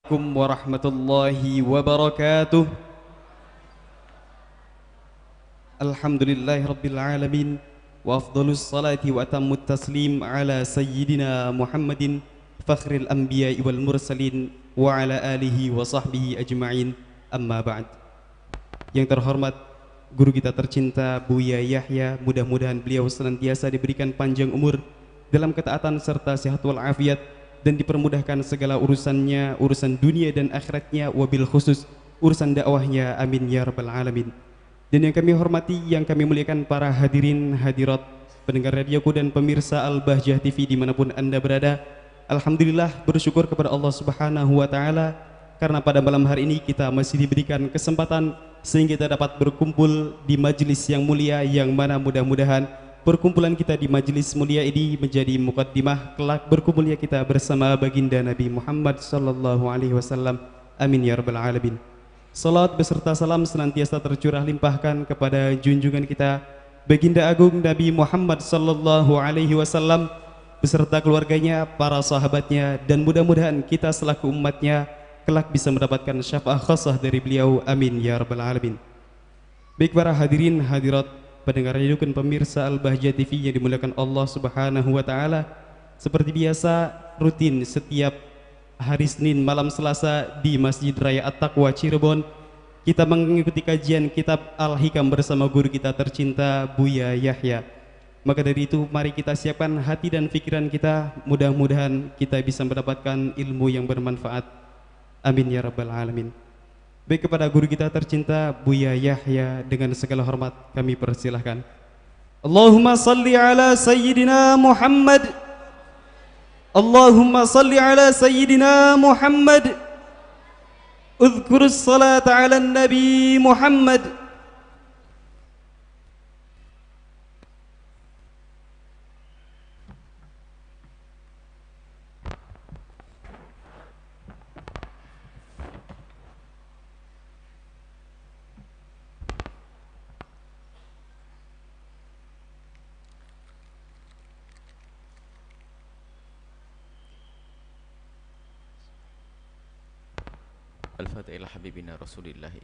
Assalamualaikum warahmatullahi wabarakatuh. Alhamdulillahi rabbil alamin. Wa afdalus salati wa atammut taslim ala sayyidina Muhammadin fakhril anbiya'i wal mursalin wa ala alihi wa sahbihi ajma'in. Amma ba'd. Yang terhormat guru kita tercinta Buya Yahya, mudah-mudahan beliau senantiasa diberikan panjang umur dalam ketaatan serta sehat wal afiat, dan dipermudahkan segala urusannya, urusan dunia dan akhiratnya, wabil khusus urusan dakwahnya, amin ya rabbal alamin. Dan yang kami hormati, yang kami muliakan para hadirin hadirat, pendengar radioku dan pemirsa Al-Bahjah TV dimanapun anda berada, alhamdulillah bersyukur kepada Allah subhanahu wa ta'ala, karena pada malam hari ini kita masih diberikan kesempatan sehingga kita dapat berkumpul di majelis yang mulia, yang mana mudah-mudahan perkumpulan kita di majelis mulia ini menjadi mukaddimah kelak berkumpulnya kita bersama baginda Nabi Muhammad sallallahu alaihi wasallam. Amin ya rabbal alamin. Salat beserta salam senantiasa tercurah limpahkan kepada junjungan kita baginda agung Nabi Muhammad sallallahu alaihi wasallam beserta keluarganya, para sahabatnya, dan mudah-mudahan kita selaku umatnya kelak bisa mendapatkan syafaat khassah dari beliau. Amin ya rabbal alamin. Baik para hadirin hadirat, pendengar radio dan pemirsa Al-Bahjah TV yang dimuliakan Allah subhanahu wa ta'ala, seperti biasa rutin setiap hari Senin malam Selasa di Masjid Raya At-Taqwa Cirebon kita mengikuti kajian kitab Al-Hikam bersama guru kita tercinta Buya Yahya. Maka dari itu mari kita siapkan hati dan pikiran kita, mudah-mudahan kita bisa mendapatkan ilmu yang bermanfaat. Amin ya rabbal alamin. Baik, kepada guru kita tercinta Buya Yahya dengan segala hormat kami persilahkan. Allahumma salli ala sayyidina Muhammad. Allahumma salli ala sayyidina Muhammad. Udhkurus salata ala nabi Muhammad. Al-Fatihah ila habibina Rasulillahi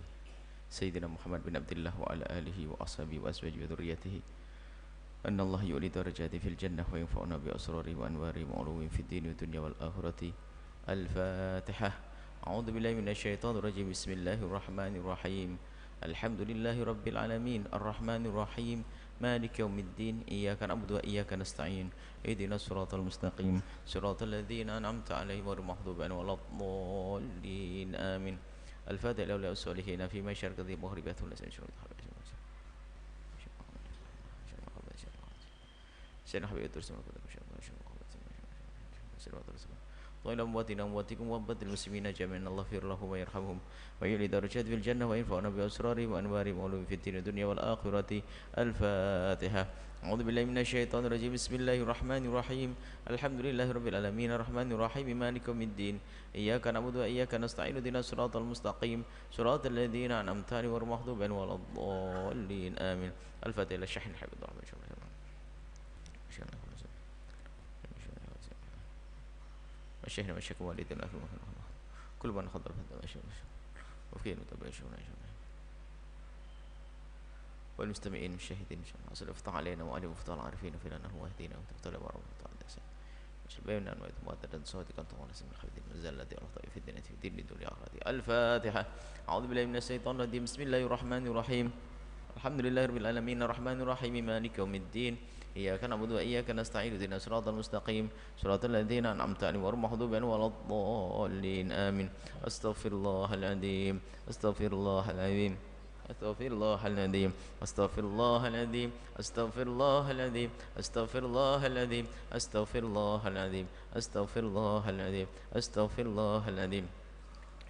Sayyidina Muhammad bin Abdullah wa ala alihi wa ashabihi wa azwaji wa dhurriyyatihi anna Allah yu'li darajati fil jannah wa yanfa'una bi asrari wa anwari wa ulumin fid dini wa dunya wal akhirati. Al-Fatihah. A'udzu billahi minasy syaithanir rajim. Bismillahirrahmanirrahim. Alhamdulillahi rabbil alamin arrahmanir rahim maliki yaumiddin iyyaka na'budu wa iyyaka nasta'in ihdinas siratal mustaqim siratal ladzina an'amta 'alaihim ghairil maghdubi 'alaihim waladdallin amin. Al-Fatihah lil awliya fi ma syarqati maghribatul lasyurul طيب أمواتنا أمواتكم وأموات المسلمين جميعا الله يغفر لهم ويرحمهم ويعلي درجات في الجنة وينفعنا بأسرارهم وأنوارهم وعلومهم في الدين والدنيا والآخرة. الفاتحة. أعوذ بالله من الشيطان الرجيم. بسم الله الرحمن الرحيم. الحمد لله رب العالمين الرحمن الرحيم مالك يوم الدين إياك نعبد وإياك نستعين اهدنا الصراط المستقيم صراط الذين أنعمت عليهم غير المغضوب عليهم ولا الضالين آمين. الفاتحة. الشحن حبيب الرحمن الشيخنا والشيخ والدنا كل من حضر وفي المتابعين والمستمعين الشاهدين إن شاء الله أصل افتح علينا وعلي مفتاح العارفين فينا أنه واهدينا وتبتلى ورحمة الله شبابنا أن ويتمادى صوتك أنت ونسم الخبيثين نزل الذي أخطأ في الدين في الدين الدنيا آخرتي. الفاتحة. أعوذ بالله من الشيطان الرجيم. بسم الله الرحمن الرحيم. الحمد لله رب العالمين الرحمن الرحيم مالك يوم الدين إياك نعبد وإياك نستعين اهدنا الصراط المستقيم صراط الذين أنعمت عليهم غير المغضوب عليهم ولا الضالين آمين. أستغفر الله العظيم أستغفر الله العظيم أستغفر الله العظيم أستغفر الله العظيم أستغفر الله العظيم أستغفر الله العظيم أستغفر الله العظيم أستغفر الله العظيم أستغفر الله العظيم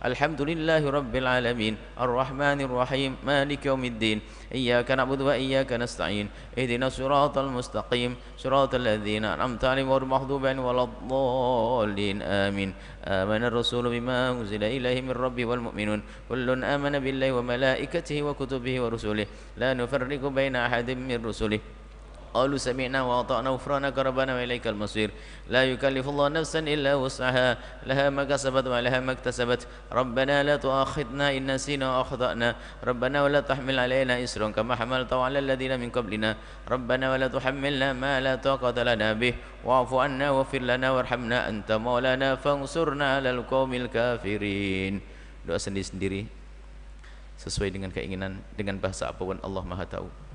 الحمد لله رب العالمين الرحمن الرحيم مالك يوم الدين إياك نعبد وإياك نستعين اهدنا الصراط المستقيم صراط الذين أنعمت عليهم غير المغضوب عليهم ولا الضالين آمين آمن الرسول بما أنزل إليه من ربه والمؤمنون كل آمن بالله وملائكته وكتبه ورسله لا نفرق بين أحد من رسله قالوا سمعنا وأطعنا غفرانك ربنا وإليك المصير لا يكلف الله نفسا إلا وسعها لها ما كسبت وعليها ما اكتسبت ربنا لا تؤاخذنا إن نسينا وأخطأنا ربنا ولا تحمل علينا إسرا كما حملته على الذين من قبلنا ربنا ولا تحملنا ما لا طاقة لنا به واعف عنا واغفر لنا وارحمنا أنت مولانا فانصرنا على القوم الكافرين. Doa sendiri-sendiri sesuai dengan keinginan, dengan bahasa apapun Allah Maha Tahu.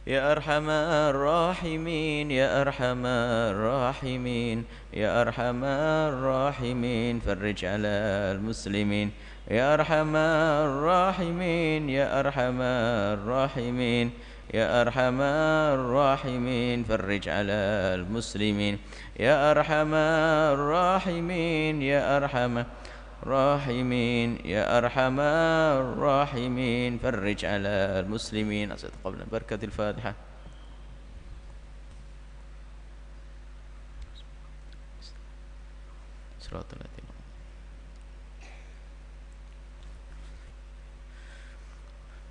يا أرحم الراحمين يا أرحم الراحمين يا أرحم الراحمين فرج على المسلمين يا أرحم الراحمين يا أرحم الراحمين يا أرحم الراحمين فرج على المسلمين يا أرحم الراحمين يا أرحم راحمين يا أرحم الراحمين فرج على المسلمين. قبل بركة الفاتحة.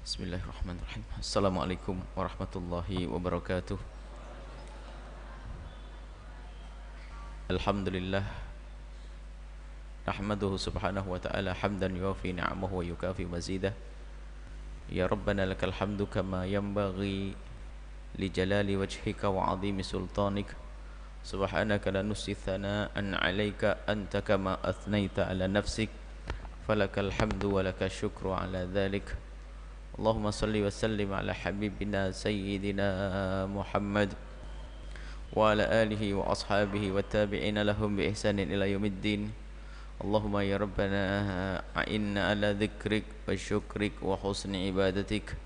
بسم الله الرحمن الرحيم. السلام عليكم ورحمة الله وبركاته. الحمد لله نحمده سبحانه وتعالى حمدا يوافي نعمه ويكافي مزيده. يا ربنا لك الحمد كما ينبغي لجلال وجهك وعظيم سلطانك. سبحانك لا نحصي ثناء عليك أنت كما أثنيت على نفسك فلك الحمد ولك الشكر على ذلك. اللهم صل وسلم على حبيبنا سيدنا محمد وعلى آله وأصحابه والتابعين لهم بإحسان إلى يوم الدين. اللهم يا ربنا أعنا على ذكرك وشكرك وحسن عبادتك.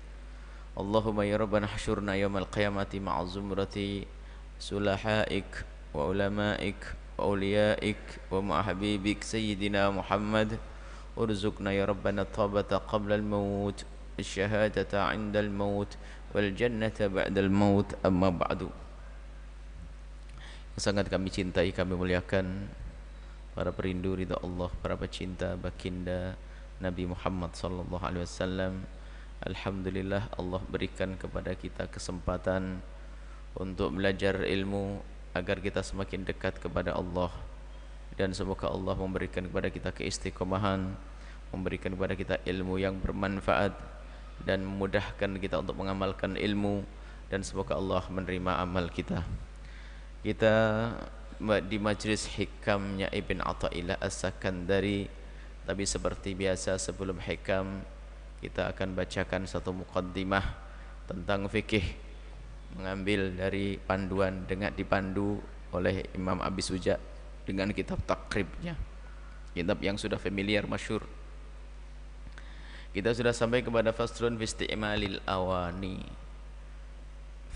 اللهم يا ربنا احشرنا يوم القيامة مع زمرة سلحائك وعلمائك وأوليائك ومع حبيبك سيدنا محمد. ارزقنا يا ربنا التوبة قبل الموت الشهادة عند الموت والجنة بعد الموت. أما بعد. Sangat kami cintai, kami muliakan para perindu ridha Allah, para pecinta baginda Nabi Muhammad sallallahu alaihi wasallam. Alhamdulillah Allah berikan kepada kita kesempatan untuk belajar ilmu agar kita semakin dekat kepada Allah, dan semoga Allah memberikan kepada kita keistiqomahan, memberikan kepada kita ilmu yang bermanfaat dan memudahkan kita untuk mengamalkan ilmu, dan semoga Allah menerima amal kita. Kita di majlis hikamnya Ibn Athaillah As-Sakandari, tapi seperti biasa sebelum hikam kita akan bacakan satu muqaddimah tentang fikih, mengambil dari panduan dengan dipandu oleh Imam Abi Suja dengan kitab takribnya, kitab yang sudah familiar masyhur. Kita sudah sampai kepada faslun fi isti'malil awani.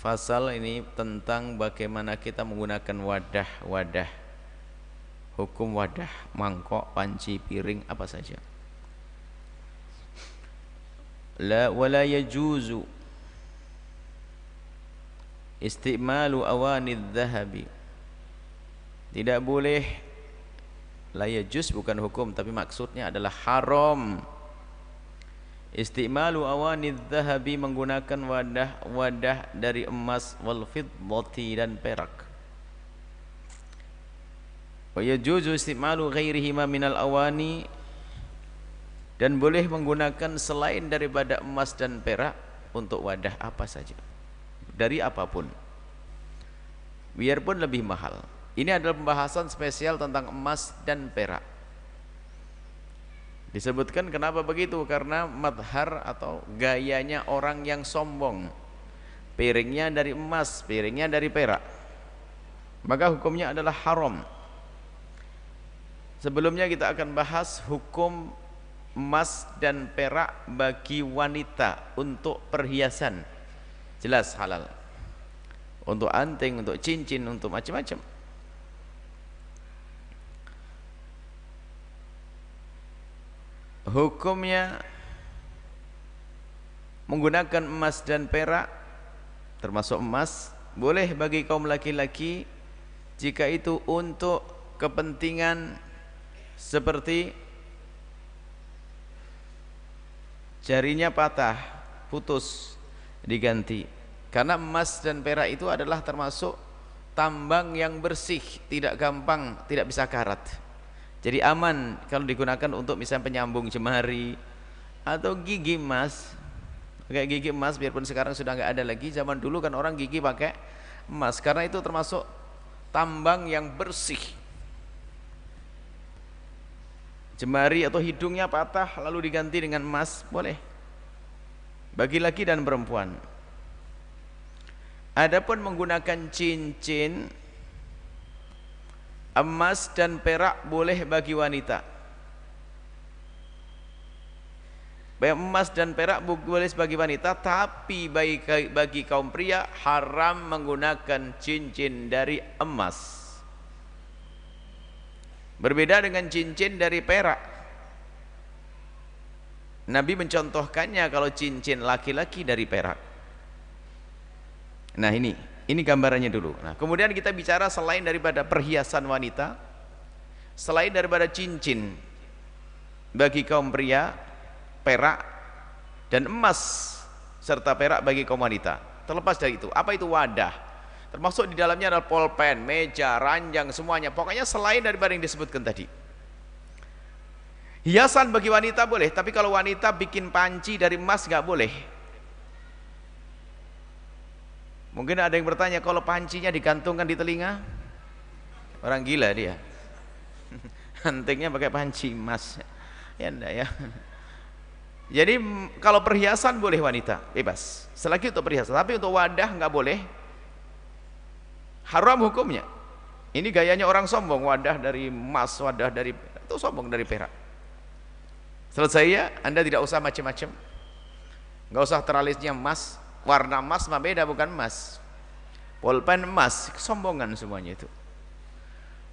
Fasal ini tentang bagaimana kita menggunakan wadah-wadah, hukum wadah, mangkok, panci, piring, apa saja. La wala yajuzu isti'malu awani dhahabi. Tidak boleh, la yajuz bukan hukum tapi maksudnya adalah haram. Isti'malu awani dhahabi, menggunakan wadah-wadah dari emas, wal fiddati, dan perak. Wa yajuzu isti'malu ghairihima minal awani, dan boleh menggunakan selain daripada emas dan perak untuk wadah apa saja, dari apapun, biarpun lebih mahal. Ini adalah pembahasan spesial tentang emas dan perak. Disebutkan kenapa begitu, karena madhar atau gayanya orang yang sombong, piringnya dari emas, piringnya dari perak, maka hukumnya adalah haram. Sebelumnya kita akan bahas hukum emas dan perak bagi wanita untuk perhiasan, jelas halal, untuk anting, untuk cincin, untuk macam-macam. Hukumnya menggunakan emas dan perak, termasuk emas, boleh bagi kaum laki-laki jika itu untuk kepentingan seperti jarinya patah, putus, diganti. Karena emas dan perak itu adalah termasuk tambang yang bersih, tidak gampang, tidak bisa karat. Jadi aman kalau digunakan untuk misalnya penyambung jemari atau gigi emas. Kayak gigi emas, biarpun sekarang sudah nggak ada lagi, zaman dulu kan orang gigi pakai emas, karena itu termasuk tambang yang bersih. Jemari atau hidungnya patah lalu diganti dengan emas, boleh bagi laki dan perempuan. Adapun menggunakan cincin, emas dan perak boleh bagi wanita. Emas dan perak boleh bagi wanita, tapi bagi kaum pria haram menggunakan cincin dari emas. Berbeda dengan cincin dari perak. Nabi mencontohkannya kalau cincin laki-laki dari perak. Nah ini gambarannya dulu. Nah, kemudian kita bicara selain daripada perhiasan wanita, selain daripada cincin bagi kaum pria, perak dan emas serta perak bagi kaum wanita. Terlepas dari itu, apa itu wadah? Termasuk di dalamnya adalah pulpen, meja, ranjang, semuanya. Pokoknya selain daripada yang disebutkan tadi. Hiasan bagi wanita boleh, tapi kalau wanita bikin panci dari emas nggak boleh. Mungkin ada yang bertanya, kalau pancinya digantungkan di telinga, orang gila dia. Antingnya pakai panci emas, ya enggak ya. Jadi kalau perhiasan boleh wanita, bebas. Selagi untuk perhiasan, tapi untuk wadah nggak boleh. Haram hukumnya. Ini gayanya orang sombong, wadah dari emas, wadah dari itu sombong dari perak. Selesai ya, Anda tidak usah macam-macam. Nggak usah teralisnya emas, warna emas mah beda, bukan emas. Pulpen emas, kesombongan semuanya itu.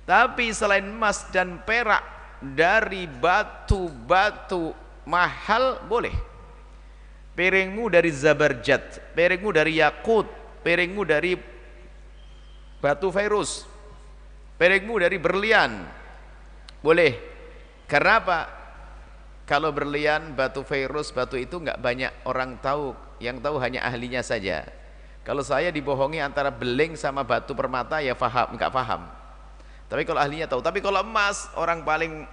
Tapi selain emas dan perak dari batu-batu mahal boleh. Piringmu dari zabarjat, piringmu dari yakut, piringmu dari batu virus, piringmu dari berlian, boleh. Karena apa? Kalau berlian, batu virus, batu itu nggak banyak orang tahu, yang tahu hanya ahlinya saja. Kalau saya dibohongi antara beling sama batu permata, ya faham, nggak paham. Tapi kalau ahlinya tahu. Tapi kalau emas, orang paling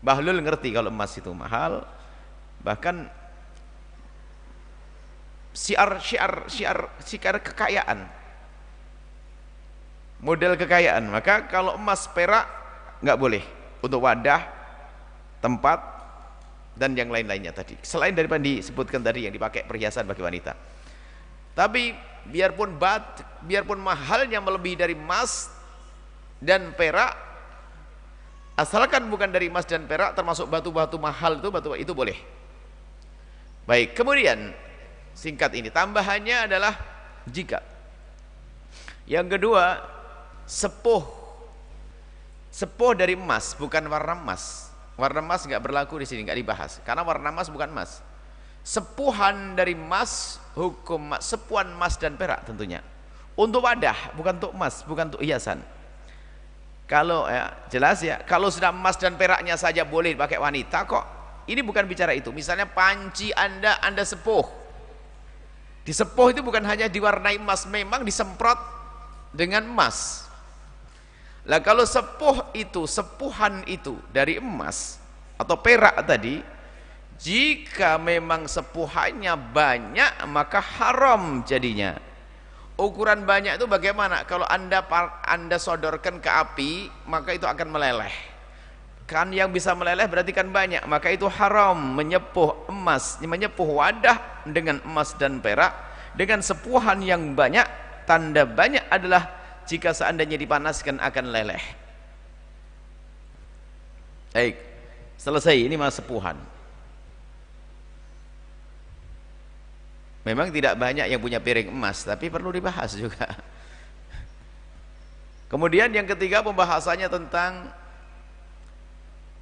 bahlul ngerti kalau emas itu mahal. Bahkan syiar kekayaan, model kekayaan. Maka kalau emas perak nggak boleh untuk wadah, tempat dan yang lain-lainnya tadi, selain daripada disebutkan tadi yang dipakai perhiasan bagi wanita. Tapi biarpun mahalnya melebihi dari emas dan perak, asalkan bukan dari emas dan perak, termasuk batu-batu mahal itu boleh. Baik, kemudian singkat ini tambahannya adalah jika yang kedua, sepuh dari emas, bukan warna emas. Warna emas nggak berlaku di sini, nggak dibahas, karena warna emas bukan emas. Sepuhan dari emas, hukum sepuhan emas dan perak tentunya. Untuk wadah, bukan untuk emas, bukan untuk hiasan. Kalau ya, jelas ya, kalau sudah emas dan peraknya saja boleh pakai wanita kok. Ini bukan bicara itu. Misalnya panci Anda sepuh. Disepuh itu bukan hanya diwarnai emas, memang disemprot dengan emas. Lah kalau sepuhan itu dari emas, atau perak tadi, jika memang sepuhannya banyak maka haram jadinya. Ukuran banyak itu bagaimana? Kalau anda sodorkan ke api, maka itu akan meleleh. Kan yang bisa meleleh berarti kan banyak, maka itu haram menyepuh emas, menyepuh wadah dengan emas dan perak dengan sepuhan yang banyak. Tanda banyak adalah jika seandainya dipanaskan akan leleh. Baik, selesai. Ini mas sepuhan. Memang tidak banyak yang punya piring emas, tapi perlu dibahas juga. Kemudian yang ketiga pembahasannya tentang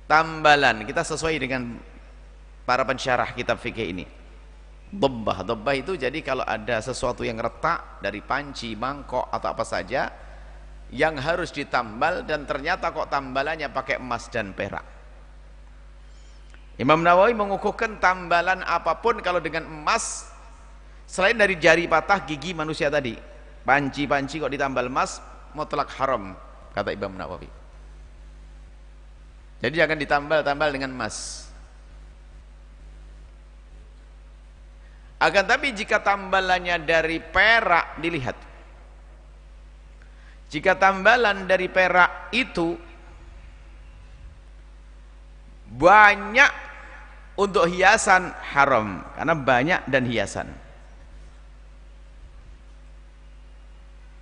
tambalan. Kita sesuai dengan para pensyarah kitab fikih ini. Dhabbah itu jadi kalau ada sesuatu yang retak dari panci, mangkok atau apa saja yang harus ditambal dan ternyata kok tambalannya pakai emas dan perak. Imam Nawawi mengukuhkan tambalan apapun kalau dengan emas, selain dari jari patah gigi manusia tadi, panci-panci kok ditambal emas mutlak haram, kata Imam Nawawi. Jadi jangan ditambal-tambal dengan emas. Akan tapi jika tambalannya dari perak, dilihat. Jika tambalan dari perak itu banyak untuk hiasan, haram, karena banyak dan hiasan.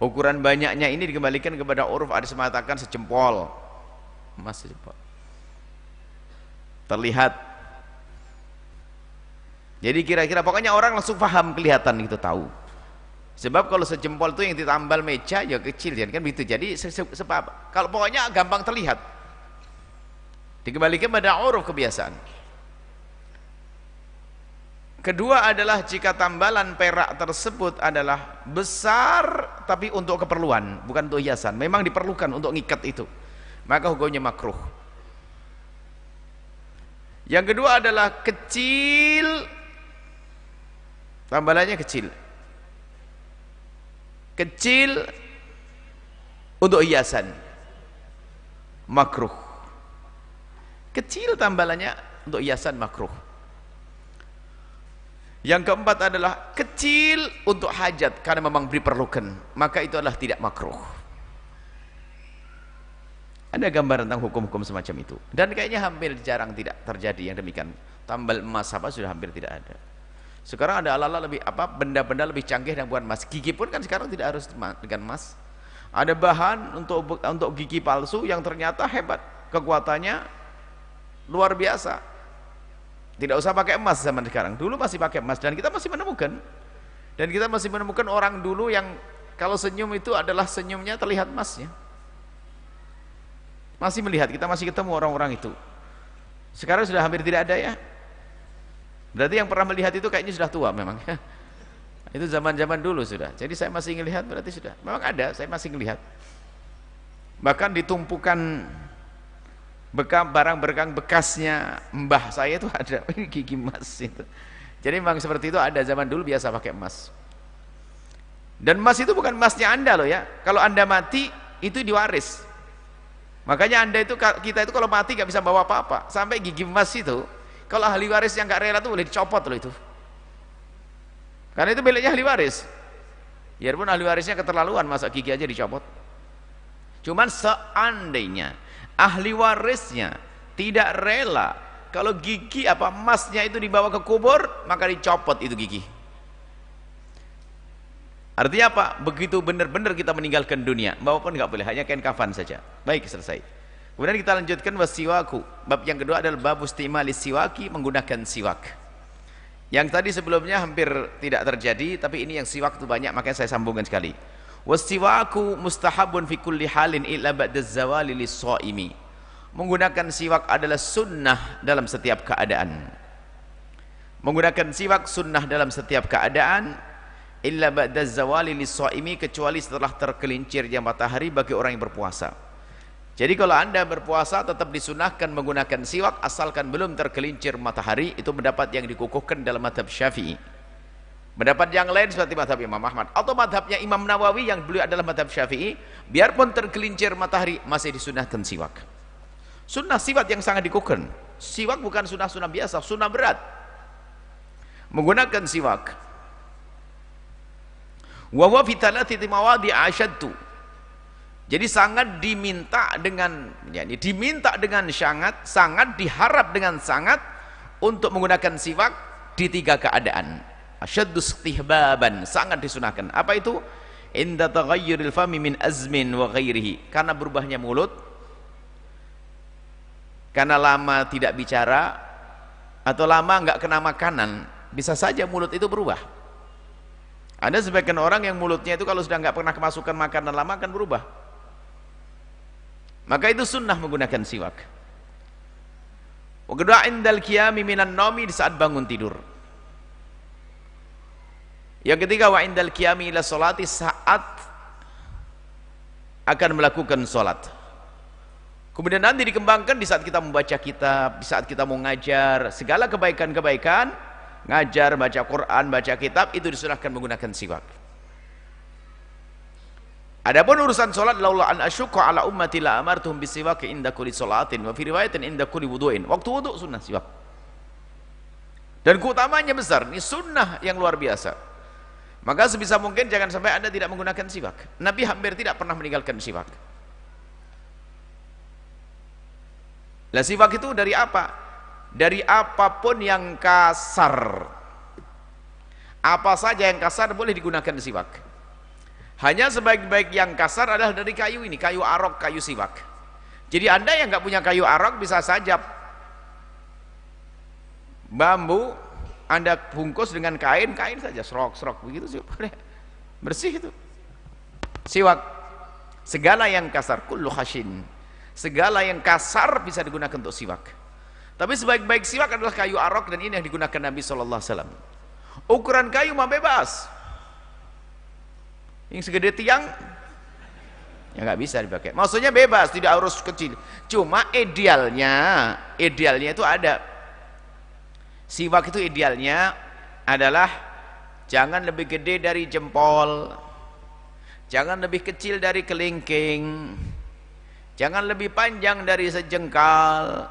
Ukuran banyaknya ini dikembalikan kepada uruf, ada sematakan sejempol emas, sejempol terlihat. Jadi kira-kira pokoknya orang langsung paham, kelihatan gitu, tahu. Sebab kalau sejempol itu yang ditambal meja ya kecil kan begitu. Jadi sebab kalau pokoknya gampang terlihat, dikembalikan pada uruf, kebiasaan. Kedua adalah jika tambalan perak tersebut adalah besar tapi untuk keperluan, bukan untuk hiasan, memang diperlukan untuk ngikat itu, maka hukumnya makruh. Yang kedua adalah kecil, tambalannya kecil untuk hiasan, makruh. Kecil tambalannya untuk hiasan, makruh. Yang keempat adalah kecil untuk hajat karena memang diperlukan, maka itu adalah tidak makruh. Ada gambaran tentang hukum-hukum semacam itu, dan kayaknya hampir jarang tidak terjadi yang demikian. Tambal emas apa sudah hampir tidak ada. Sekarang ada ala-ala lebih benda-benda lebih canggih dan bukan emas. Gigi pun kan sekarang tidak harus dengan emas. Ada bahan untuk gigi palsu yang ternyata hebat, kekuatannya luar biasa. Tidak usah pakai emas zaman sekarang. Dulu masih pakai emas dan kita masih menemukan. Dan kita masih menemukan orang dulu yang kalau senyum itu adalah senyumnya terlihat emasnya. Masih melihat, kita masih ketemu orang-orang itu. Sekarang sudah hampir tidak ada ya. Berarti yang pernah melihat itu kayaknya sudah tua memang. Itu zaman-zaman dulu sudah. Jadi saya masih melihat, berarti sudah. Memang ada, saya masih melihat. Bahkan ditumpukan barang berkang bekasnya mbah saya itu ada, ini gigi emas itu. Jadi memang seperti itu ada, zaman dulu biasa pakai emas. Dan emas itu bukan emasnya anda loh ya. Kalau anda mati itu diwaris. Makanya anda itu, kita itu kalau mati gak bisa bawa apa-apa. Sampai gigi emas itu, kalau ahli waris yang gak rela itu boleh dicopot loh itu. Karena itu miliknya ahli waris. Biarpun ahli warisnya keterlaluan, masa gigi aja dicopot. Cuman seandainya ahli warisnya tidak rela kalau gigi emasnya itu dibawa ke kubur, maka dicopot itu gigi. Artinya apa? Begitu benar-benar kita meninggalkan dunia, bawa pun nggak boleh, hanya kain kafan saja. Baik, selesai. Kemudian kita lanjutkan wasiwaku. Bab yang kedua adalah bab istimali siwaki, menggunakan siwak. Yang tadi sebelumnya hampir tidak terjadi, tapi ini yang siwak itu banyak, makanya saya sambungkan sekali. Wasiwaku mustahabun fi kulli halin illa ba'da zawali lis-shaimi. Menggunakan siwak adalah sunnah dalam setiap keadaan. Menggunakan siwak sunnah dalam setiap keadaan illa ba'da zawali lis-shaimi, kecuali setelah tergelincirnya matahari bagi orang yang berpuasa. Jadi kalau anda berpuasa tetap disunahkan menggunakan siwak asalkan belum tergelincir matahari. Itu pendapat yang dikukuhkan dalam mazhab Syafi'i. Pendapat yang lain seperti mazhab Imam Ahmad atau mazhabnya Imam Nawawi yang beliau adalah mazhab Syafi'i, biarpun tergelincir matahari masih disunahkan siwak. Sunnah siwak yang sangat dikukuhkan. Siwak bukan sunnah-sunnah biasa, sunnah berat. Menggunakan siwak. Wa huwa fi thalathati mawadi' asyaddu. Jadi sangat diminta dengan sangat diharap dengan sangat untuk menggunakan siwak di 3 keadaan. Asyaddu istihbaban, sangat disunahkan. Apa itu? Inda taghayyuril fami min azmin wa ghairihi. Karena berubahnya mulut, karena lama tidak bicara atau lama enggak kena makanan, bisa saja mulut itu berubah. Ada sebagian orang yang mulutnya itu kalau sudah enggak pernah kemasukan makanan lama akan berubah. Maka itu sunnah menggunakan siwak. Wa kedua indal qiyami minan naumi, di saat bangun tidur. Yang ketiga wa indal qiyami ila sholati, saat akan melakukan sholat. Kemudian nanti dikembangkan di saat kita membaca kitab, di saat kita mau ngajar, segala kebaikan-kebaikan, ngajar, baca Quran, baca kitab, itu disunahkan menggunakan siwak. Adapun urusan salat, laula an asyqa ala ummati la amartuhum bisiwak inda kulli salatin wa fi riwayatin inda kulli wudu'in. Waktu wudu sunnah siwak. Dan keutamanya besar, ini sunnah yang luar biasa. Maka sebisa mungkin jangan sampai Anda tidak menggunakan siwak. Nabi hampir tidak pernah meninggalkan siwak. Lah siwak itu dari apa? Dari apapun yang kasar. Apa saja yang kasar boleh digunakan siwak. Hanya sebaik-baik yang kasar adalah dari kayu ini, kayu arok, kayu siwak. Jadi Anda yang nggak punya kayu arok bisa saja bambu Anda bungkus dengan kain saja, serok-serok begitu sih, bersih itu. Siwak, segala yang kasar, kullu khashin. Segala yang kasar bisa digunakan untuk siwak. Tapi sebaik-baik siwak adalah kayu arok, dan ini yang digunakan Nabi SAW. Ukuran kayu mah bebas. Yang segede tiang ya nggak bisa dipakai. Maksudnya bebas, tidak harus kecil. Cuma idealnya itu ada. Siwak itu idealnya adalah jangan lebih gede dari jempol, jangan lebih kecil dari kelingking, jangan lebih panjang dari sejengkal,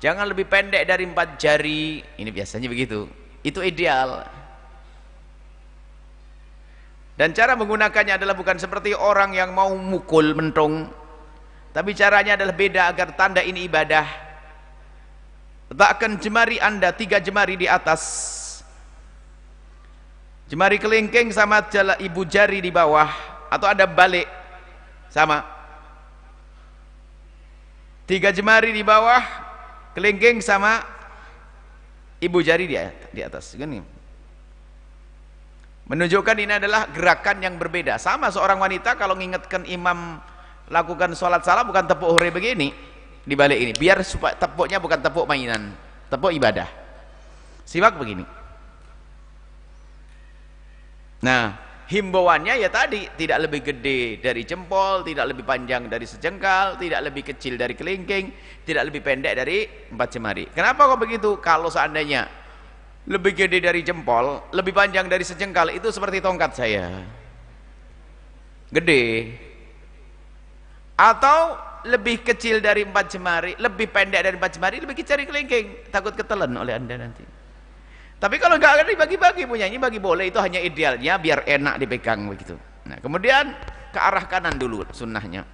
jangan lebih pendek dari 4 jari. Ini biasanya begitu. Itu ideal. Dan cara menggunakannya adalah bukan seperti orang yang mau mukul mentung, tapi caranya adalah beda agar tanda ini ibadah. Letakkan jemari Anda 3 jemari di atas, jemari kelingking sama ibu jari di bawah, atau ada balik sama 3 jemari di bawah, kelingking sama ibu jari di atas. Gini. Menunjukkan ini adalah gerakan yang berbeda. Sama seorang wanita kalau mengingatkan imam lakukan sholat salah, bukan tepuk hore begini di balik ini, biar supaya tepuknya bukan tepuk mainan, tepuk ibadah. Siwak begini. Nah, himbauannya ya tadi, tidak lebih gede dari jempol, tidak lebih panjang dari sejengkal, tidak lebih kecil dari kelingking, tidak lebih pendek dari 4 jemari. Kenapa kok begitu? Kalau seandainya lebih gede dari jempol, lebih panjang dari sejengkal, itu seperti tongkat saya, gede. Atau lebih kecil dari 4 jemari, lebih pendek dari 4 jemari, lebih kecil dari kelingking, takut ketelan oleh Anda nanti. Tapi kalau nggak ada dibagi-bagi punya, ini bagi boleh, itu hanya idealnya biar enak dipegang begitu. Nah, kemudian ke arah kanan dulu sunnahnya,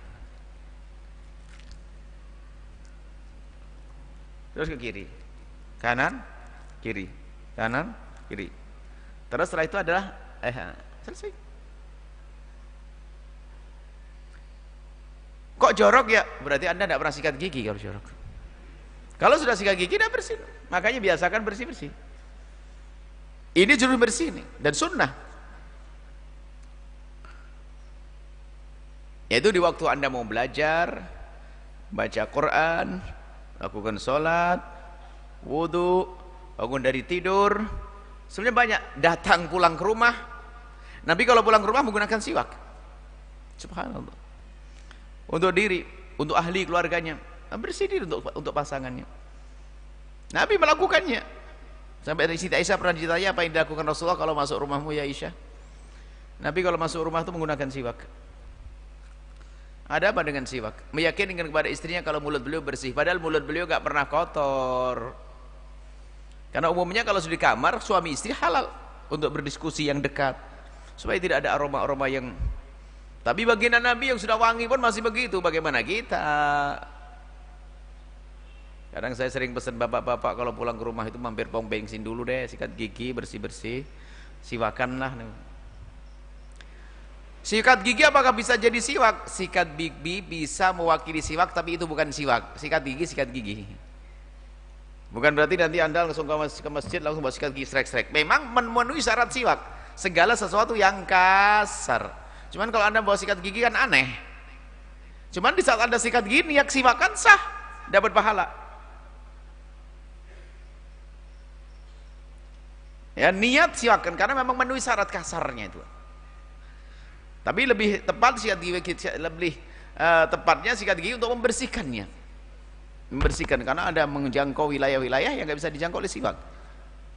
terus ke kiri, kanan, kiri, kanan, kiri. Terus setelah itu adalah selesai. Kok jorok ya? Berarti Anda tidak pernah sikat gigi kalau jorok. Kalau sudah sikat gigi tidak bersih. Makanya biasakan bersih-bersih. Ini juru bersih nih, dan sunnah. Yaitu di waktu Anda mau belajar, baca Quran, lakukan sholat, wudu, bangun dari tidur, sebenarnya banyak. Datang pulang ke rumah, Nabi kalau pulang ke rumah menggunakan siwak. Subhanallah. Untuk diri, untuk ahli keluarganya, bersih diri untuk pasangannya. Nabi melakukannya. Sampai dari Siti Aisyah pernah ditanya, apa yang dilakukan Rasulullah kalau masuk rumahmu ya Aisyah? Nabi kalau masuk rumah itu menggunakan siwak. Ada apa dengan siwak? Meyakinkan kepada istrinya kalau mulut beliau bersih, padahal mulut beliau gak pernah kotor. Karena umumnya kalau sudah di kamar, suami istri halal untuk berdiskusi yang dekat, supaya tidak ada aroma-aroma yang. Tapi baginda Nabi yang sudah wangi pun masih begitu, bagaimana kita? Kadang saya sering pesan bapak-bapak kalau pulang ke rumah itu mampir pom bensin dulu deh, sikat gigi, bersih-bersih, siwakanlah. Sikat gigi apakah bisa jadi siwak? Sikat gigi bisa mewakili siwak, tapi itu bukan siwak. Sikat gigi. Bukan berarti nanti Anda langsung ke masjid langsung bawa sikat gigi strek-strek. Memang memenuhi syarat siwak. Segala sesuatu yang kasar. Cuman kalau Anda bawa sikat gigi kan aneh. Cuman di saat Anda sikat gigi niat siwak kan sah, dapat pahala. Ya, niat siwakan karena memang memenuhi syarat kasarnya itu. Tapi lebih tepat sikat gigi, tepatnya sikat gigi untuk membersihkannya. Membersihkan karena ada menjangkau wilayah-wilayah yang nggak bisa dijangkau oleh siwak.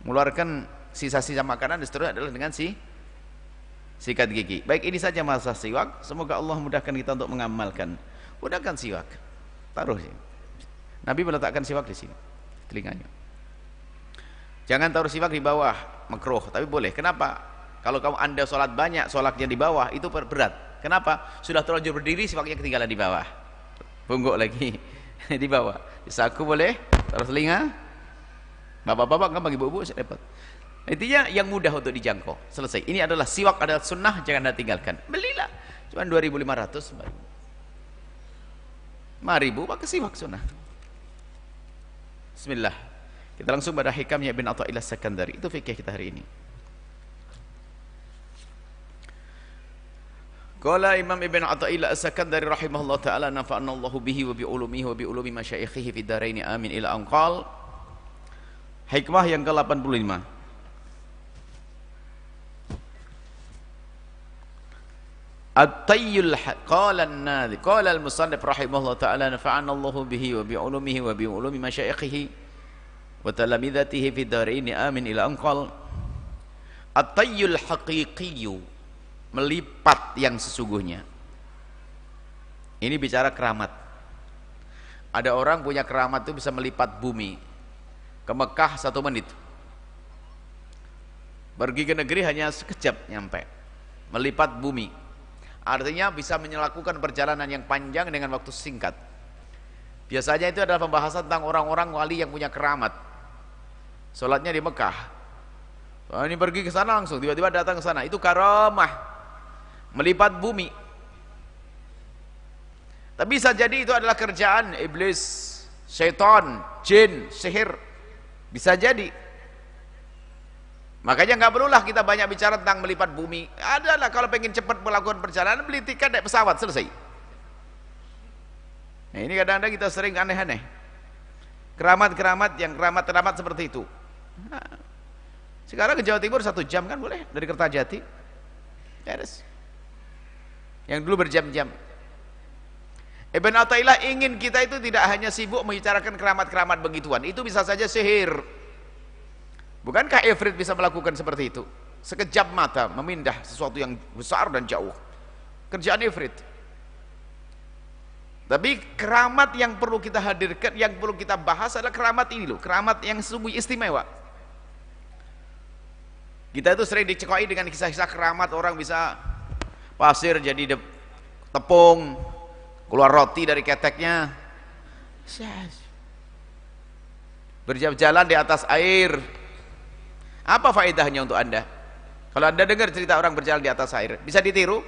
Mengeluarkan sisa-sisa makanan dan seterusnya adalah dengan sikat gigi. Baik, ini saja masalah siwak. Semoga Allah mudahkan kita untuk mengamalkan. Mudahkan siwak. Taruh sini. Nabi meletakkan siwak di sini, telinganya. Jangan taruh siwak di bawah, makruh. Tapi boleh. Kenapa? Kalau Anda sholat banyak, sholatnya di bawah, itu berat. Kenapa? Sudah terlanjur berdiri, siwaknya ketinggalan di bawah. Pungguk lagi di bawah. Di saku boleh, taruh telinga. Bapak-bapak kan bagi ibu-ibu repot. Intinya yang mudah untuk dijangkau. Selesai. Ini adalah siwak, adalah sunnah, jangan Anda tinggalkan. Belilah. Cuma 2.500. 5.000 pakai siwak sunnah. Bismillah. Kita langsung pada hikamnya Ibn Atha'illah As-Sakandari. Itu fikih kita hari ini. Qala Imam Ibn Atha'illah As-Sakandari rahimahullah ta'ala nafa'anna Allahu bihi wa bi ulumihi wa bi ulumi masyayikhihi fid dharaini amin ila anqal. Hikmah yang ke-85. At-tayyul qala an-nadhi qala al-musannif rahimahullah ta'ala nafa'anna Allahu bihi wa bi ulumihi wa bi ulumi masyayikhihi wa talamidatihi fid dharaini amin ila anqal. At-tayyul haqiqiyyu, melipat yang sesungguhnya. Ini bicara keramat. Ada orang punya keramat itu bisa melipat bumi. Ke Mekah 1 menit. Pergi ke negeri hanya sekejap nyampe. Melipat bumi. Artinya bisa melakukan perjalanan yang panjang dengan waktu singkat. Biasanya itu adalah pembahasan tentang orang-orang wali yang punya keramat. Sholatnya di Mekah. Oh, ini pergi ke sana langsung, tiba-tiba datang ke sana. Itu karamah. Melipat bumi. Tapi bisa jadi itu adalah kerjaan iblis, syaitan, jin, sihir. Bisa jadi. Makanya nggak perlulah kita banyak bicara tentang melipat bumi. Adalah kalau pengen cepat melakukan perjalanan, beli tiket naik pesawat, selesai. Nah, ini kadang-kadang kita sering aneh-aneh. Keramat-keramat yang keramat-keramat seperti itu. Nah, sekarang ke Jawa Timur 1 jam kan boleh dari Kertajati. Beres. Yang dulu berjam-jam. Ibn Atha'illah ingin kita itu tidak hanya sibuk membicarakan keramat-keramat begituan. Itu bisa saja sihir. Bukankah Ifrit bisa melakukan seperti itu? Sekejap mata memindah sesuatu yang besar dan jauh. Kerjaan Ifrit. Tapi keramat yang perlu kita hadirkan, yang perlu kita bahas adalah keramat ini loh. Keramat yang sungguh istimewa. Kita itu sering dicekoi dengan kisah-kisah keramat. Orang bisa pasir jadi tepung, keluar roti dari keteknya, berjalan di atas air. Apa faedahnya untuk Anda? Kalau Anda dengar cerita orang berjalan di atas air, bisa ditiru?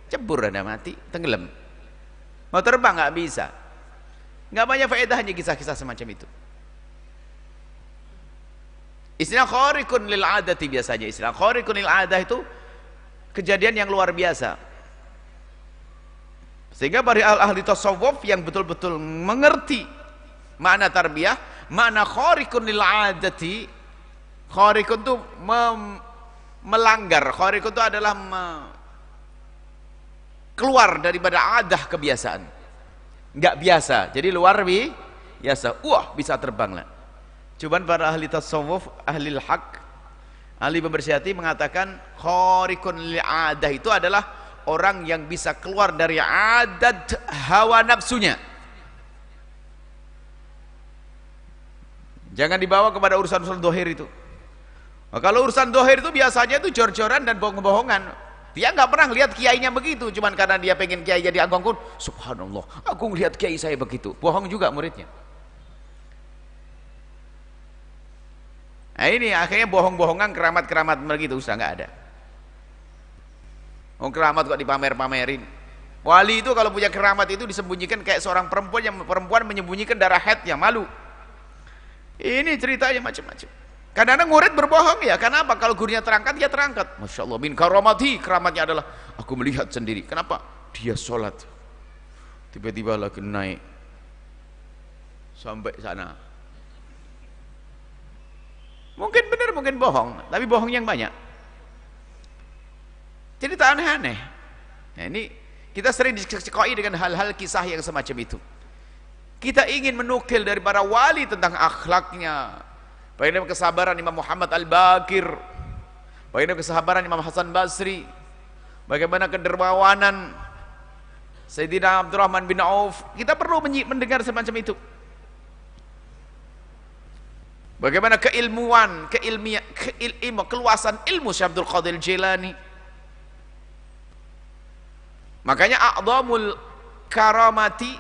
Cebur Anda mati, tenggelam. Mau terbang nggak bisa. Nggak banyak faedahnya kisah-kisah semacam itu. Istilah khariqun lil adati biasanya. Istilah khariqun lil adah itu kejadian yang luar biasa. Sehingga para ahli tasawuf yang betul-betul mengerti makna tarbiyah, makna khariqun lil adati. Khariqun itu melanggar. Khariqun itu adalah keluar daripada adah kebiasaan. Nggak biasa. Jadi luar biasa. Wah, bisa terbang lah. Cuman para ahli tasawuf, ahli haq, ahli pembersih hati mengatakan khariqun lil adah itu adalah orang yang bisa keluar dari adat hawa nafsunya. Jangan dibawa kepada urusan-urusan dohir itu. Nah, kalau urusan dohir itu biasanya itu jor-joran dan bohong-bohongan. Dia nggak pernah lihat kiainya begitu, cuman karena dia pengen kiai jadi angkong, subhanallah, aku ngelihat kiai saya begitu. Bohong juga muridnya. Nah ini akhirnya bohong-bohongan, keramat-keramat begitu usah nggak ada. Oh, keramat kok dipamer-pamerin. Wali itu kalau punya keramat itu disembunyikan kayak seorang perempuan yang menyembunyikan darah haidnya, malu. Ini ceritanya macam-macam. Kadang-kadang murid berbohong ya, kenapa? Kalau gurunya terangkat, dia terangkat. Masya Allah, min karamati, keramatnya adalah aku melihat sendiri. Kenapa? Dia sholat, tiba-tiba lagi naik sampai sana. Mungkin benar, mungkin bohong, tapi bohong yang banyak. Cerita aneh-aneh. Nah ini kita sering disekoi dengan hal-hal kisah yang semacam itu. Kita ingin menukil dari para wali tentang akhlaknya, bagaimana kesabaran Imam Muhammad Al-Baqir, bagaimana kesabaran Imam Hasan Basri, bagaimana kedermawanan Sayyidina Abdurrahman bin Auf. Kita perlu mendengar semacam itu. Bagaimana keilmuan, keluasan ilmu Syekh Abdul Qadir Jilani. Makanya a'dhamul karamati,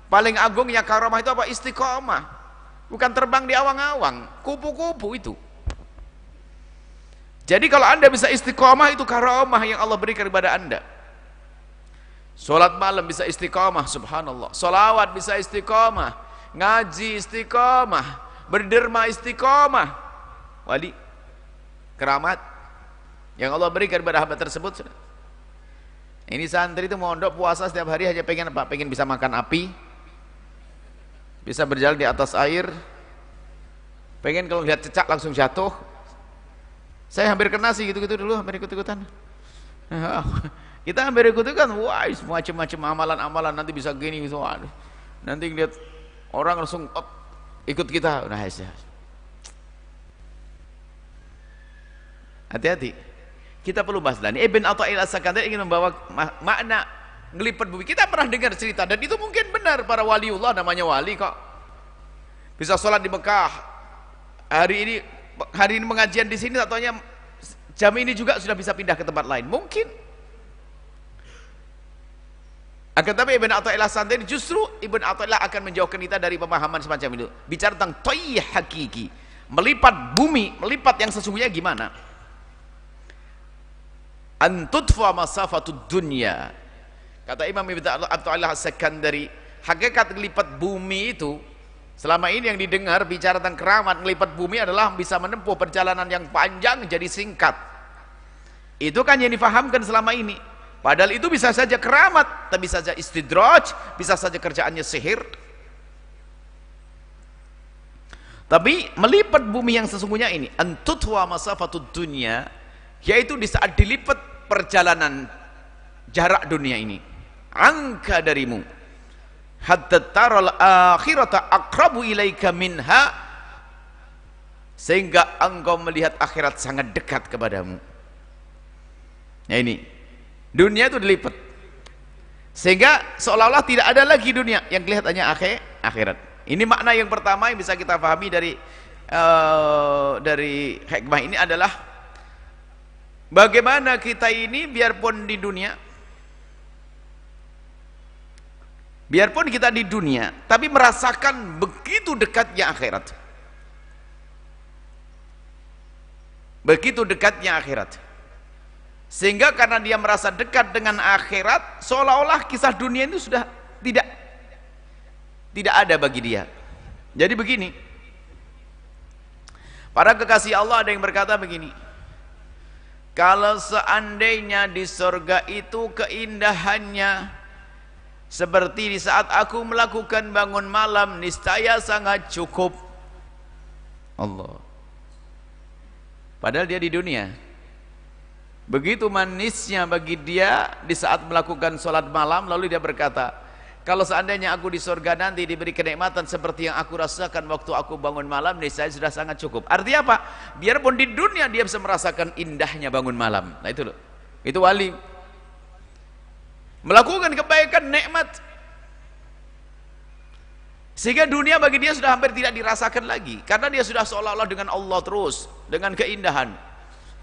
paling agungnya karamah itu apa? Istiqomah. Bukan terbang di awang-awang, kupu-kupu itu. Jadi kalau anda bisa istiqomah, itu karamah yang Allah berikan kepada anda. Sholat malam bisa istiqomah, subhanallah. Sholawat bisa istiqomah, ngaji istiqomah, berderma istiqomah. Wali, keramat yang Allah berikan kepada hamba tersebut. Ini santri itu mondok puasa setiap hari hanya pengen apa? Pengen bisa makan api, bisa berjalan di atas air, pengen kalau lihat cecak langsung jatuh. Saya hampir kena sih gitu-gitu dulu, hampir ikut-ikutan. Kita hampir ikut-ikutan, wah macam-macam amalan-amalan, nanti bisa gini gitu. Nanti lihat orang langsung ikut kita. Nah, hati-hati. Kita perlu bahas lagi. Ibn Atha'il As-Sakandari ingin membawa makna ngelipat bumi. Kita pernah dengar cerita dan itu mungkin benar, para waliullah, namanya wali kok bisa sholat di Mekah. Hari ini pengajian di sini, ataunya jam ini juga sudah bisa pindah ke tempat lain. Mungkin. Akan tapi Ibn Atha'il As-Sakandari justru Ibn Atha'illah akan menjauhkan kita dari pemahaman semacam itu. Bicara tentang toy hakiki, melipat bumi, melipat yang sesungguhnya gimana? Antutfa masafatud dunya, kata Imam Ibn Atha'illah As-Sakandari, hakikat melipat bumi itu selama ini yang didengar bicara tentang keramat melipat bumi adalah bisa menempuh perjalanan yang panjang jadi singkat. Itu kan yang difahamkan selama ini, padahal itu bisa saja keramat, tapi bisa saja istidraj, bisa saja kerjaannya sihir. Tapi melipat bumi yang sesungguhnya ini, antutwa masafatud dunya, yaitu di saat dilipat perjalanan jarak dunia ini, angka darimu, hatta taral akhirata aqrabu ilaika minha, sehingga engkau melihat akhirat sangat dekat kepadamu. Nah ini dunia itu dilipat sehingga seolah-olah tidak ada lagi dunia, yang kelihatannya akhirat. Ini makna yang pertama yang bisa kita pahami dari hikmah ini adalah bagaimana kita ini biarpun kita di dunia tapi merasakan begitu dekatnya akhirat, begitu dekatnya akhirat, sehingga karena dia merasa dekat dengan akhirat, seolah-olah kisah dunia itu sudah tidak ada bagi dia. Jadi begini, para kekasih Allah ada yang berkata begini, kalau seandainya di surga itu keindahannya seperti di saat aku melakukan bangun malam, niscaya sangat cukup. Allah, padahal dia di dunia begitu manisnya bagi dia di saat melakukan sholat malam. Lalu dia berkata, kalau seandainya aku di surga nanti diberi kenikmatan seperti yang aku rasakan waktu aku bangun malam, niscaya sudah sangat cukup. Artinya apa? Biarpun di dunia dia bisa merasakan indahnya bangun malam. Nah itu loh, itu wali. melakukan kebaikan, nikmat, sehingga dunia bagi dia sudah hampir tidak dirasakan lagi, karena dia sudah seolah-olah dengan Allah terus, dengan keindahan,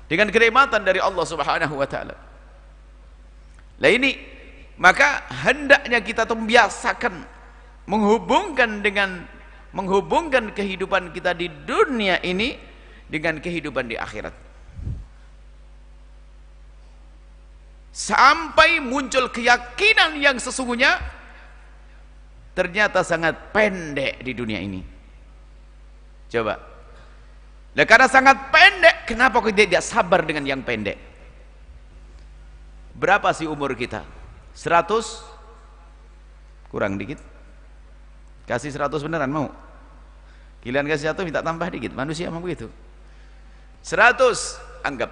dengan kenikmatan dari Allah Subhanahu wa taala. Lah ini, maka hendaknya kita membiasakan menghubungkan kehidupan kita di dunia ini dengan kehidupan di akhirat, sampai muncul keyakinan yang sesungguhnya ternyata sangat pendek di dunia ini. Coba, nah, karena sangat pendek, kenapa kita tidak sabar dengan yang pendek? Berapa sih umur kita? 100? Kurang dikit? Kasih 100 beneran mau? Giliran kasih 1 minta tambah dikit, manusia emang begitu. 100 anggap,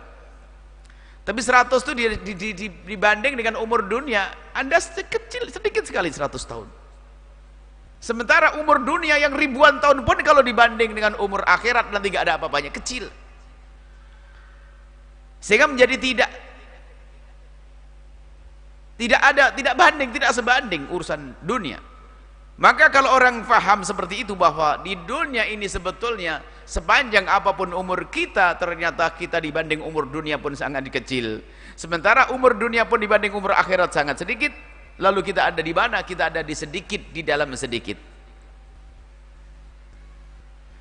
tapi 100 itu dibanding dengan umur dunia Anda sedikit sekali 100 tahun. Sementara umur dunia yang ribuan tahun pun kalau dibanding dengan umur akhirat nanti gak ada apa-apanya, kecil. Sehingga menjadi tidak banding, tidak sebanding urusan dunia. Maka kalau orang faham seperti itu, bahwa di dunia ini sebetulnya sepanjang apapun umur kita, ternyata kita dibanding umur dunia pun sangat kecil. Sementara umur dunia pun dibanding umur akhirat sangat sedikit. Lalu kita ada di mana? Kita ada di sedikit, di dalam sedikit.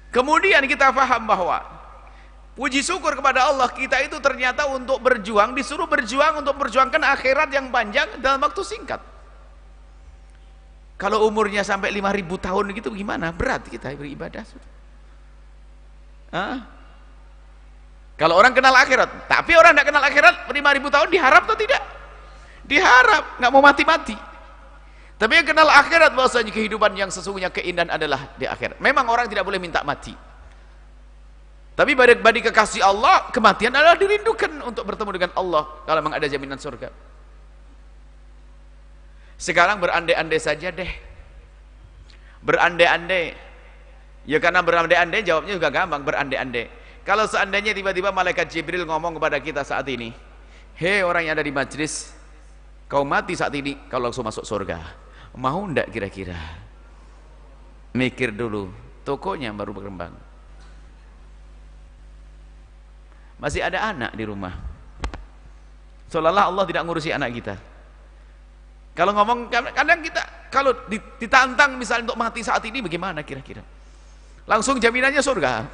Kemudian kita faham bahwa puji syukur kepada Allah, kita itu ternyata untuk berjuang, disuruh berjuang untuk memperjuangkan akhirat yang panjang dalam waktu singkat. Kalau umurnya sampai 5.000 tahun gitu gimana? Berat kita beribadah. Kalau orang kenal akhirat, tapi orang tidak kenal akhirat 5.000 tahun diharap atau tidak? Diharap, nggak mau mati-mati. Tapi yang kenal akhirat, bahwasanya kehidupan yang sesungguhnya keindahan adalah di akhirat. Memang orang tidak boleh minta mati, tapi bagi kekasih Allah, kematian adalah dirindukan untuk bertemu dengan Allah kalau memang ada jaminan surga. Sekarang berandai-andai saja deh, berandai-andai, ya karena berandai-andai jawabnya juga gampang. Berandai-andai, kalau seandainya tiba-tiba malaikat Jibril ngomong kepada kita saat ini, hei orang yang ada di majlis, kau mati saat ini, kau langsung masuk surga, mau ndak kira-kira? Mikir dulu, tokonya baru berkembang, masih ada anak di rumah, seolah-olah Allah tidak ngurusi anak kita. Kalau ngomong, kadang kita kalau ditantang misalnya untuk mati saat ini, bagaimana kira-kira? Langsung jaminannya surga.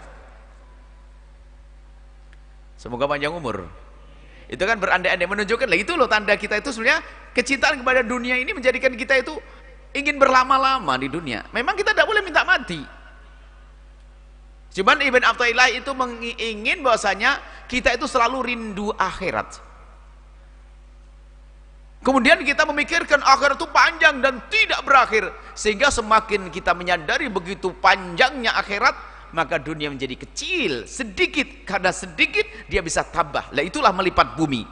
Semoga panjang umur. Itu kan berandai-andai, menunjukkan lah, itu loh tanda kita itu sebenarnya kecintaan kepada dunia ini menjadikan kita itu ingin berlama-lama di dunia. Memang kita tidak boleh minta mati. Cuman Ibn Athaillah itu ingin bahwasanya kita itu selalu rindu akhirat. Kemudian kita memikirkan akhirat itu panjang dan tidak berakhir, sehingga semakin kita menyadari begitu panjangnya akhirat, maka dunia menjadi kecil, sedikit, karena sedikit dia bisa tambah. Lah itulah melipat bumi,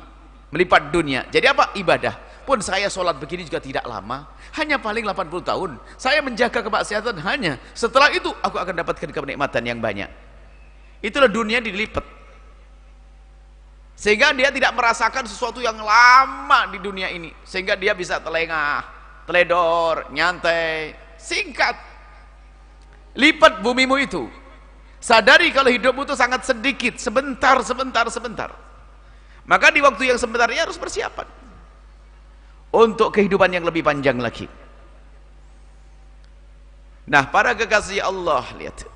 melipat dunia. Jadi apa? Ibadah. Pun saya sholat begini juga tidak lama, hanya paling 80 tahun. Saya menjaga kemaksiatan hanya, setelah itu aku akan dapatkan kenikmatan yang banyak. Itulah dunia dilipat, sehingga dia tidak merasakan sesuatu yang lama di dunia ini, sehingga dia bisa telengah, teledor, nyantai, singkat. Lipat bumimu itu, sadari kalau hidupmu itu sangat sedikit, sebentar. Maka di waktu yang sebentar ini harus persiapan untuk kehidupan yang lebih panjang lagi. Nah, para kekasih Allah, lihat,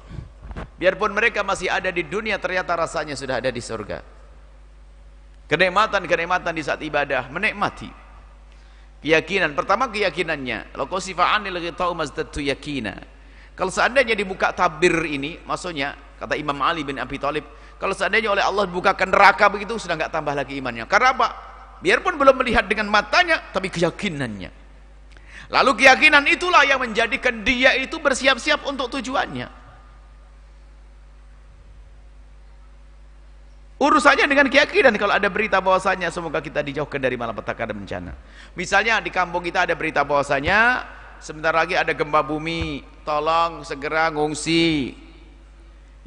biarpun mereka masih ada di dunia, ternyata rasanya sudah ada di surga. Kenikmatan-kenikmatan di saat ibadah, menikmati. Keyakinan, pertama keyakinannya, laqasifa'anil ghita'u mazdadtu yakina. Kalau seandainya dibuka tabir ini, maksudnya kata Imam Ali bin Abi Thalib, kalau seandainya oleh Allah dibukakan neraka begitu, sudah nggak tambah lagi imannya. Karena apa? Biarpun belum melihat dengan matanya, tapi keyakinannya. Lalu keyakinan itulah yang menjadikan dia itu bersiap-siap untuk tujuannya. Urusannya dengan keyakinan. Kalau ada berita bahwasanya semoga kita dijauhkan dari malapetaka dan bencana. Misalnya di kampung kita ada berita bahwasanya sebentar lagi ada gempa bumi, tolong segera ngungsi.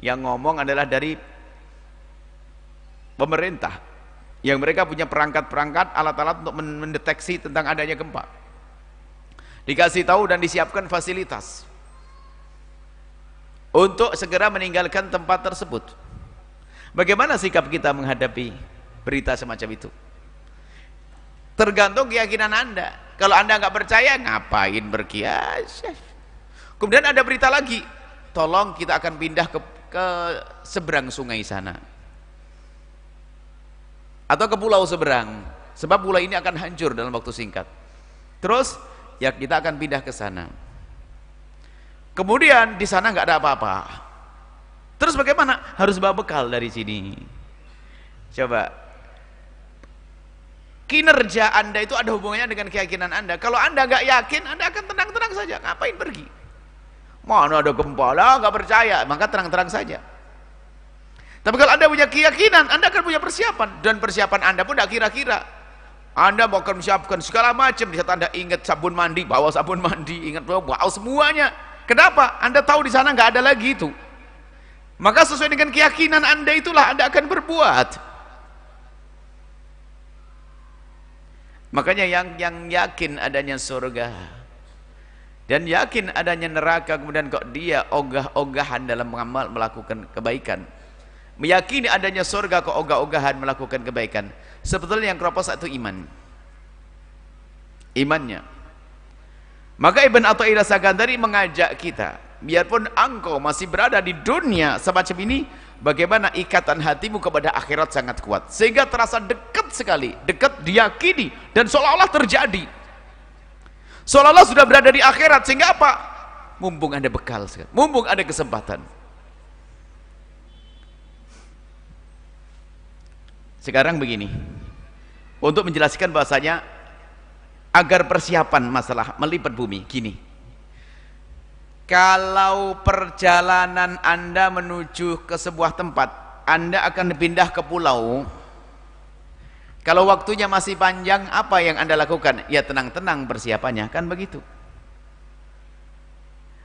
Yang ngomong adalah dari pemerintah. yang mereka punya perangkat-perangkat, alat-alat untuk mendeteksi tentang adanya gempa. Dikasih tahu dan disiapkan fasilitas untuk segera meninggalkan tempat tersebut. Bagaimana sikap kita menghadapi berita semacam itu? Tergantung keyakinan Anda. Kalau Anda nggak percaya, ngapain berkias? Kemudian ada berita lagi, tolong kita akan pindah ke seberang sungai sana, atau ke pulau seberang, sebab pulau ini akan hancur dalam waktu singkat. Terus ya kita akan pindah ke sana. Kemudian di sana nggak ada apa-apa. Terus bagaimana? Harus bawa bekal dari sini. Coba, kinerja Anda itu ada hubungannya dengan keyakinan Anda. Kalau Anda nggak yakin, Anda akan tenang-tenang saja. Ngapain pergi? Mana ada gempa lah, nggak percaya, maka terang-terang saja. Tapi kalau Anda punya keyakinan, Anda akan punya persiapan, dan persiapan Anda pun tidak kira-kira. Anda mau akan menyiapkan segala macam. Di saat Anda ingat sabun mandi, bawa sabun mandi, ingat bawa semuanya. Kenapa? Anda tahu di sana nggak ada lagi itu. Maka sesuai dengan keyakinan Anda itulah Anda akan berbuat. Makanya yang yakin adanya surga dan yakin adanya neraka, kemudian kok dia ogah-ogahan dalam mengamal melakukan kebaikan, meyakini adanya surga kok ogah-ogahan melakukan kebaikan, sebetulnya yang keropos itu imannya. Maka Ibn Athaillah Sakandari mengajak kita, biarpun engkau masih berada di dunia semacam ini, bagaimana ikatan hatimu kepada akhirat sangat kuat, sehingga terasa dekat sekali, dekat diyakini, dan seolah-olah terjadi, seolah-olah sudah berada di akhirat. Sehingga apa? Mumpung ada bekal, mumpung ada kesempatan. Sekarang begini, untuk menjelaskan bahasanya agar persiapan masalah melipat bumi, gini, kalau perjalanan Anda menuju ke sebuah tempat, Anda akan pindah ke pulau. Kalau waktunya masih panjang, apa yang Anda lakukan? Ya tenang-tenang persiapannya, kan begitu.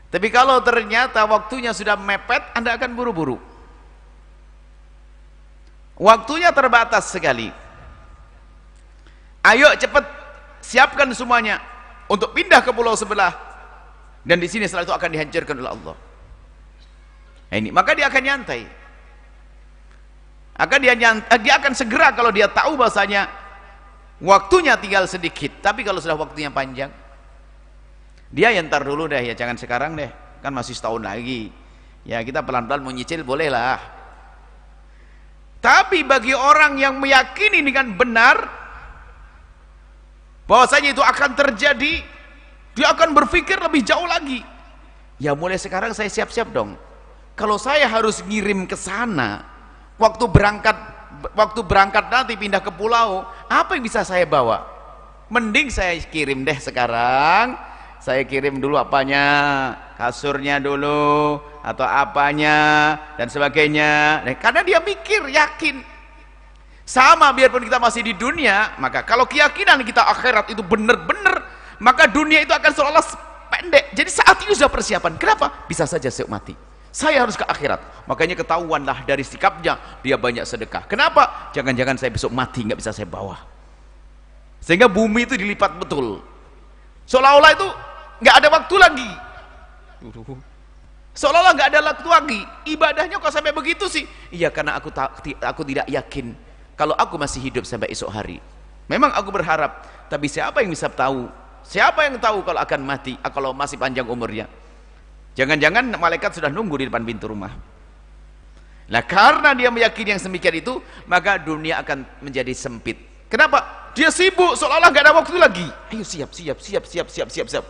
Tapi kalau ternyata waktunya sudah mepet, Anda akan buru-buru. Waktunya terbatas sekali. Ayo cepat siapkan semuanya untuk pindah ke pulau sebelah. Dan di sini setelah itu akan dihancurkan oleh Allah. Nah, ini maka dia akan nyantai. Dia akan segera kalau dia tahu bahasanya waktunya tinggal sedikit. Tapi kalau sudah waktunya panjang, dia yang ntar dulu deh, ya jangan sekarang deh, kan masih setahun lagi. Ya kita pelan-pelan mau nyicil bolehlah. Tapi bagi orang yang meyakini dengan benar bahwasanya itu akan terjadi, dia akan berpikir lebih jauh lagi. Ya mulai sekarang saya siap-siap dong. Kalau saya harus ngirim ke sana, waktu berangkat nanti pindah ke pulau, apa yang bisa saya bawa? Mending saya kirim deh sekarang. Saya kirim dulu apanya, kasurnya dulu, atau apanya, dan sebagainya. Karena dia mikir, yakin. Sama biarpun kita masih di dunia, maka kalau keyakinan kita akhirat itu benar-benar, maka dunia itu akan seolah-olah pendek. Jadi saat ini sudah persiapan. Kenapa? Bisa saja saya mati. Saya harus ke akhirat. Makanya ketahuanlah dari sikapnya, dia banyak sedekah. Kenapa? Jangan-jangan saya besok mati, nggak bisa saya bawa. Sehingga bumi itu dilipat betul. Seolah-olah itu nggak ada waktu lagi. Seolah-olah nggak ada waktu lagi. Ibadahnya kok sampai begitu sih? Iya, karena aku tidak yakin kalau aku masih hidup sampai esok hari. Memang aku berharap, tapi siapa yang bisa tahu? Siapa yang tahu kalau akan mati, kalau masih panjang umurnya? Jangan-jangan malaikat sudah nunggu di depan pintu rumah. Nah, karena dia meyakini yang semikian itu, maka dunia akan menjadi sempit. Kenapa? Dia sibuk, seolah-olah gak ada waktu lagi. Ayo siap.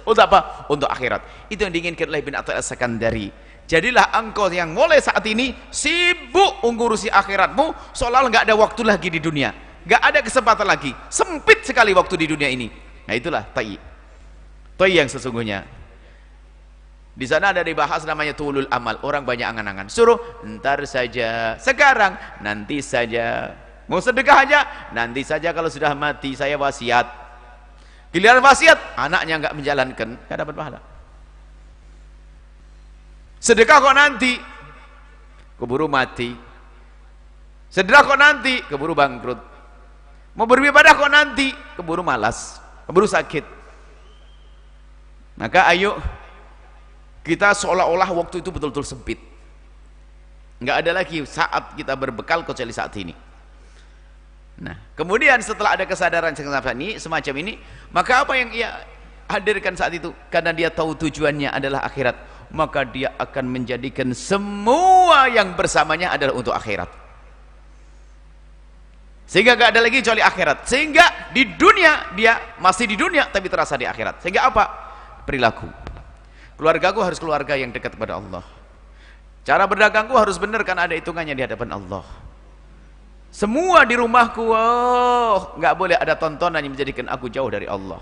Untuk apa? Untuk akhirat. Itu yang diinginkan oleh Ibn Athaillah Sakandari. Jadilah engkau yang mulai saat ini sibuk mengurusi akhiratmu, seolah-olah gak ada waktu lagi di dunia, gak ada kesempatan lagi, sempit sekali waktu di dunia ini. Nah itulah ta'i yang sesungguhnya. Di sana ada dibahas namanya tulul amal. Orang banyak angan-angan, suruh ntar saja, sekarang, nanti saja. Mau sedekah aja, nanti saja, kalau sudah mati saya wasiat. Giliran wasiat, anaknya nggak menjalankan, nggak dapat pahala. Sedekah kok nanti, keburu mati. Sedekah kok nanti, keburu bangkrut. Mau beribadah kok nanti, keburu malas, keburu sakit. Maka ayo kita seolah-olah waktu itu betul-betul sempit. Nggak ada lagi saat kita berbekal kecuali saat ini. Nah, kemudian setelah ada kesadaran semacam ini, maka apa yang ia hadirkan saat itu? Karena dia tahu tujuannya adalah akhirat, maka dia akan menjadikan semua yang bersamanya adalah untuk akhirat. Sehingga gak ada lagi kecuali akhirat. Sehingga di dunia dia masih di dunia tapi terasa di akhirat. Sehingga apa? Perilaku. Keluargaku harus keluarga yang dekat kepada Allah. Cara berdagangku harus benar karena ada hitungannya di hadapan Allah. Semua di rumahku, nggak boleh ada tontonan yang menjadikan aku jauh dari Allah.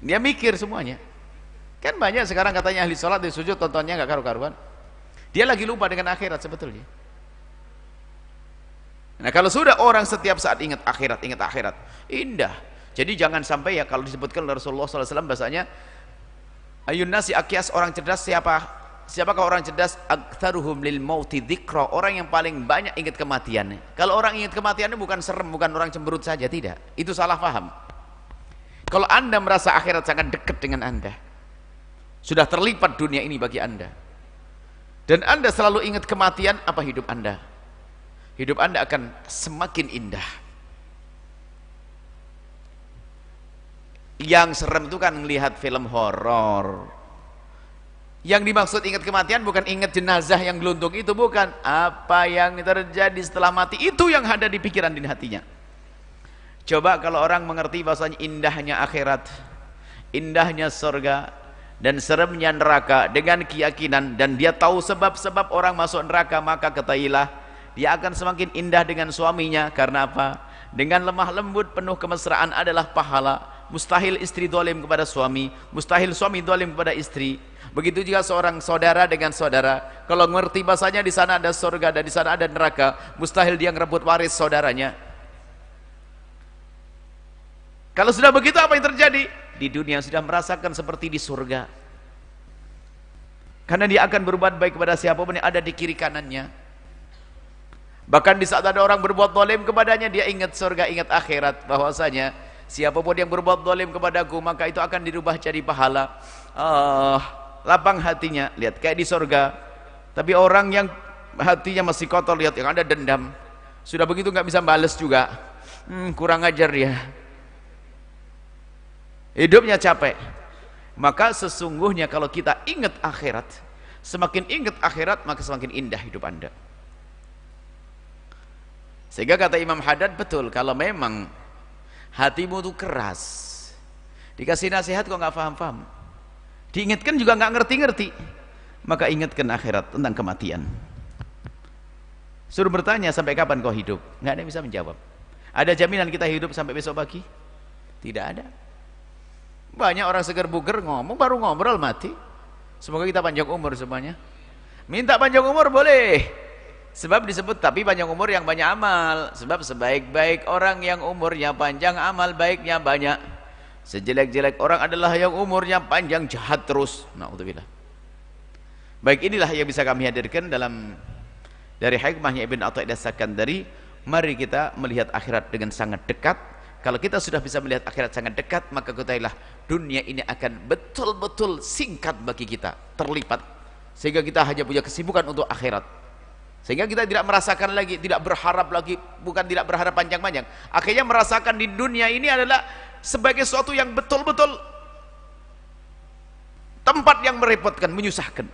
Dia mikir semuanya. Kan banyak sekarang katanya ahli sholat di sujud tontonnya nggak karu-karuan. Dia lagi lupa dengan akhirat sebetulnya. Nah, kalau sudah orang setiap saat ingat akhirat, indah. Jadi jangan sampai ya kalau disebutkan oleh Rasulullah SAW bahasanya, ayun nasi akyas, orang cerdas siapakah orang cerdas? Aktsaruhum lil mauti dzikra, orang yang paling banyak ingat kematiannya. Kalau orang ingat kematiannya bukan serem, bukan orang cemberut saja, tidak. Itu salah paham. Kalau Anda merasa akhirat sangat dekat dengan Anda, sudah terlipat dunia ini bagi Anda, dan Anda selalu ingat kematian, apa hidup Anda? Hidup Anda akan semakin indah. Yang serem itu kan melihat film horor. Yang dimaksud ingat kematian bukan ingat jenazah yang gelundung, itu bukan. Apa yang terjadi setelah mati itu yang ada di pikiran dan hatinya. Coba kalau orang mengerti bahasanya indahnya akhirat, indahnya surga, dan seremnya neraka dengan keyakinan, dan dia tahu sebab-sebab orang masuk neraka, maka ketahuilah dia akan semakin indah dengan suaminya. Karena apa? Dengan lemah lembut penuh kemesraan adalah pahala. Mustahil istri dolim kepada suami, mustahil suami dolim kepada istri. Begitu juga seorang saudara dengan saudara. Kalau mengerti bahasanya di sana ada surga dan di sana ada neraka, mustahil dia ngerebut waris saudaranya. Kalau sudah begitu, apa yang terjadi? Di dunia sudah merasakan seperti di surga. Karena dia akan berbuat baik kepada siapapun yang ada di kiri kanannya. Bahkan di saat ada orang berbuat zalim kepadanya, dia ingat surga, ingat akhirat, bahwasanya siapapun yang berbuat zalim kepadaku, maka itu akan dirubah jadi pahala. Lapang hatinya, lihat kayak di surga. Tapi orang yang hatinya masih kotor, lihat yang ada dendam, sudah begitu nggak bisa balas juga, kurang ajar dia, hidupnya capek. Maka sesungguhnya kalau kita ingat akhirat, semakin ingat akhirat maka semakin indah hidup Anda. Sehingga kata Imam Haddad, betul, kalau memang hatimu itu keras, dikasih nasihat kok nggak paham-paham, diingatkan juga nggak ngerti-ngerti, maka ingatkan akhirat tentang kematian. Suruh bertanya, sampai kapan kau hidup? Nggak ada yang bisa menjawab. Ada jaminan kita hidup sampai besok pagi? Tidak ada. Banyak orang seger buger ngomong, baru ngobrol mati. Semoga kita panjang umur semuanya. Minta panjang umur boleh, sebab disebut, tapi panjang umur yang banyak amal. Sebab sebaik-baik orang yang umurnya panjang, amal baiknya banyak. Sejelek-jelek orang adalah yang umurnya panjang, jahat terus. Na'udzubillah. Baik, inilah yang bisa kami hadirkan dari hikmahnya Ibn Athaillah As-Sakandari. Mari kita melihat akhirat dengan sangat dekat. Kalau kita sudah bisa melihat akhirat sangat dekat, maka ketahuilah dunia ini akan betul-betul singkat bagi kita, terlipat, sehingga kita hanya punya kesibukan untuk akhirat. Sehingga kita tidak merasakan lagi, tidak berharap lagi, bukan tidak berharap panjang-panjang, akhirnya merasakan di dunia ini adalah sebagai sesuatu yang betul-betul tempat yang merepotkan, menyusahkan.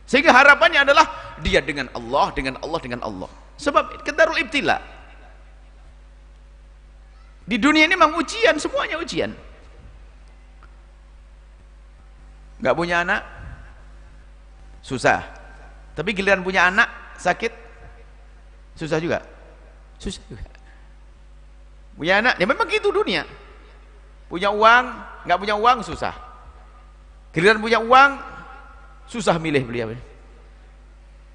Sehingga harapannya adalah dia dengan Allah, dengan Allah, dengan Allah. Sebab darul ibtila. Di dunia ini memang ujian, semuanya ujian. Nggak punya anak susah, tapi giliran punya anak sakit susah juga, susah juga. Punya anak, ya memang gitu dunia. Punya uang, nggak punya uang susah. Giliran punya uang susah milih beliau.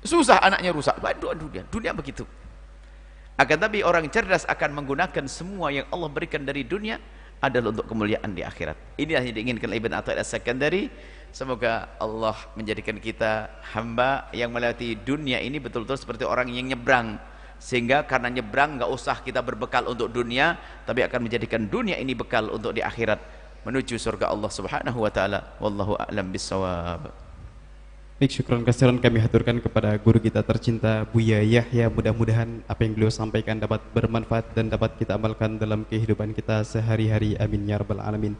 Susah anaknya rusak. Waduh, dunia begitu. Akan tapi orang cerdas akan menggunakan semua yang Allah berikan dari dunia adalah untuk kemuliaan di akhirat. Inilah yang diinginkan Ibn Athaillah As-Sakandari. Semoga Allah menjadikan kita hamba yang melewati dunia ini betul-betul seperti orang yang nyebrang sehingga karena nyebrang nggak usah kita berbekal untuk dunia, tapi akan menjadikan dunia ini bekal untuk di akhirat menuju surga Allah Subhanahu wa taala. Wallahu a'lam bissawab. Baik, syukron kasiran kami haturkan kepada guru kita tercinta Buya Yahya. Mudah-mudahan apa yang beliau sampaikan dapat bermanfaat dan dapat kita amalkan dalam kehidupan kita sehari-hari. Amin ya rabbal alamin.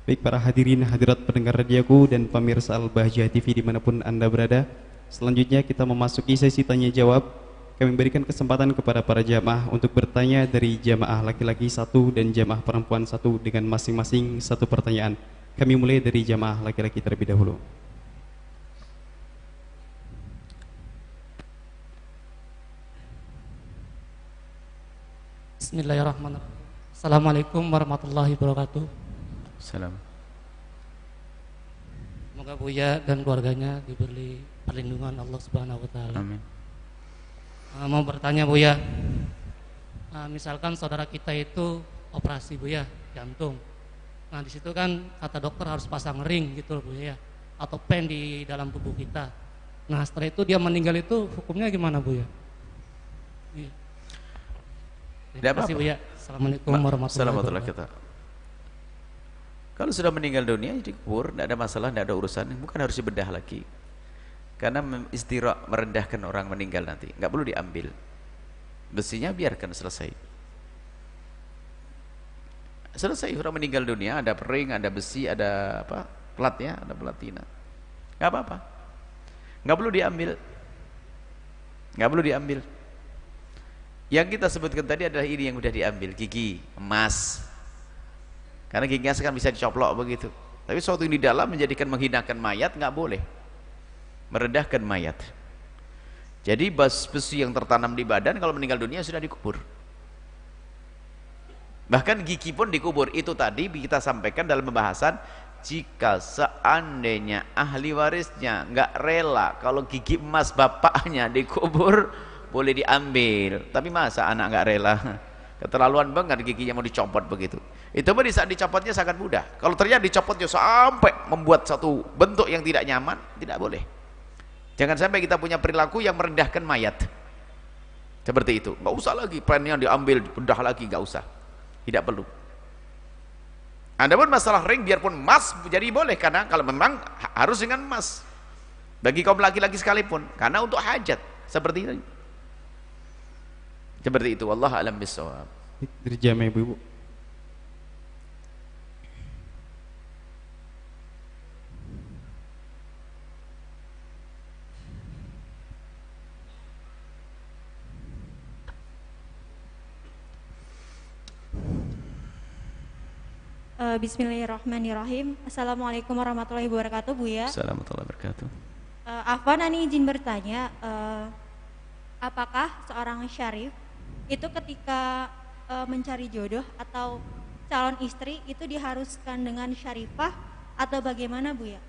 Baik para hadirin hadirat pendengar radioku dan pemirsa Al-Bahjah TV dimanapun anda berada, selanjutnya kita memasuki sesi tanya jawab. Kami berikan kesempatan kepada para jamaah untuk bertanya dari jamaah laki-laki satu dan jamaah perempuan satu dengan masing-masing satu pertanyaan. Kami mulai dari jamaah laki-laki terlebih dahulu. Bismillahirrahmanirrahim. Assalamualaikum warahmatullahi wabarakatuh. Salam. Semoga Buya dan keluarganya diberi perlindungan Allah Subhanahu wa taala. Amin. Mau bertanya Buya, misalkan saudara kita itu operasi Buya, jantung. Nah di situ kan kata dokter harus pasang ring gitu Buya, atau pen di dalam tubuh kita. Nah setelah itu dia meninggal, itu hukumnya gimana Buya? Iya. Terima kasih Buya. Assalamualaikum warahmatullahi wabarakatuh. Kalau sudah meninggal dunia dikubur, tidak ada masalah, tidak ada urusan, bukan harus dibedah lagi. Karena merendahkan orang meninggal nanti, nggak perlu diambil. Besinya biarkan selesai. Selesai orang meninggal dunia, ada ring, ada besi, ada apa? Platnya, ada platina. Nggak apa-apa. Nggak perlu diambil. Nggak perlu diambil. Yang kita sebutkan tadi adalah ini yang sudah diambil, gigi, emas. Karena gigi emas kan bisa dicoplok begitu. Tapi sesuatu yang di dalam menjadikan menghinakan mayat nggak boleh. Merendahkan mayat. Jadi besi yang tertanam di badan kalau meninggal dunia sudah dikubur. Bahkan gigi pun dikubur. Itu tadi kita sampaikan dalam pembahasan, jika seandainya ahli warisnya nggak rela kalau gigi emas bapaknya dikubur, boleh diambil. Tapi masa anak nggak rela? Keterlaluan banget giginya mau dicopot begitu. Itu pun di saat dicopotnya sangat mudah. Kalau ternyata dicopotnya sampai membuat satu bentuk yang tidak nyaman, tidak boleh. Jangan sampai kita punya perilaku yang merendahkan mayat. Seperti itu. Nggak usah lagi pennya diambil, bedah lagi, nggak usah. Tidak perlu. Adapun masalah ring biarpun emas jadi boleh, karena kalau memang harus dengan emas. Bagi kaum laki-laki sekalipun, karena untuk hajat seperti itu. Seperti itu. Wallahu a'lam bishawab. Dari jamaah ibu-ibu. Bismillahirrahmanirrahim. Assalamualaikum warahmatullahi wabarakatuh, Buya. Assalamualaikum warahmatullahi wabarakatuh. Afwan, Ani izin bertanya, apakah seorang syarif itu ketika mencari jodoh atau calon istri itu diharuskan dengan syarifah atau bagaimana, Buya?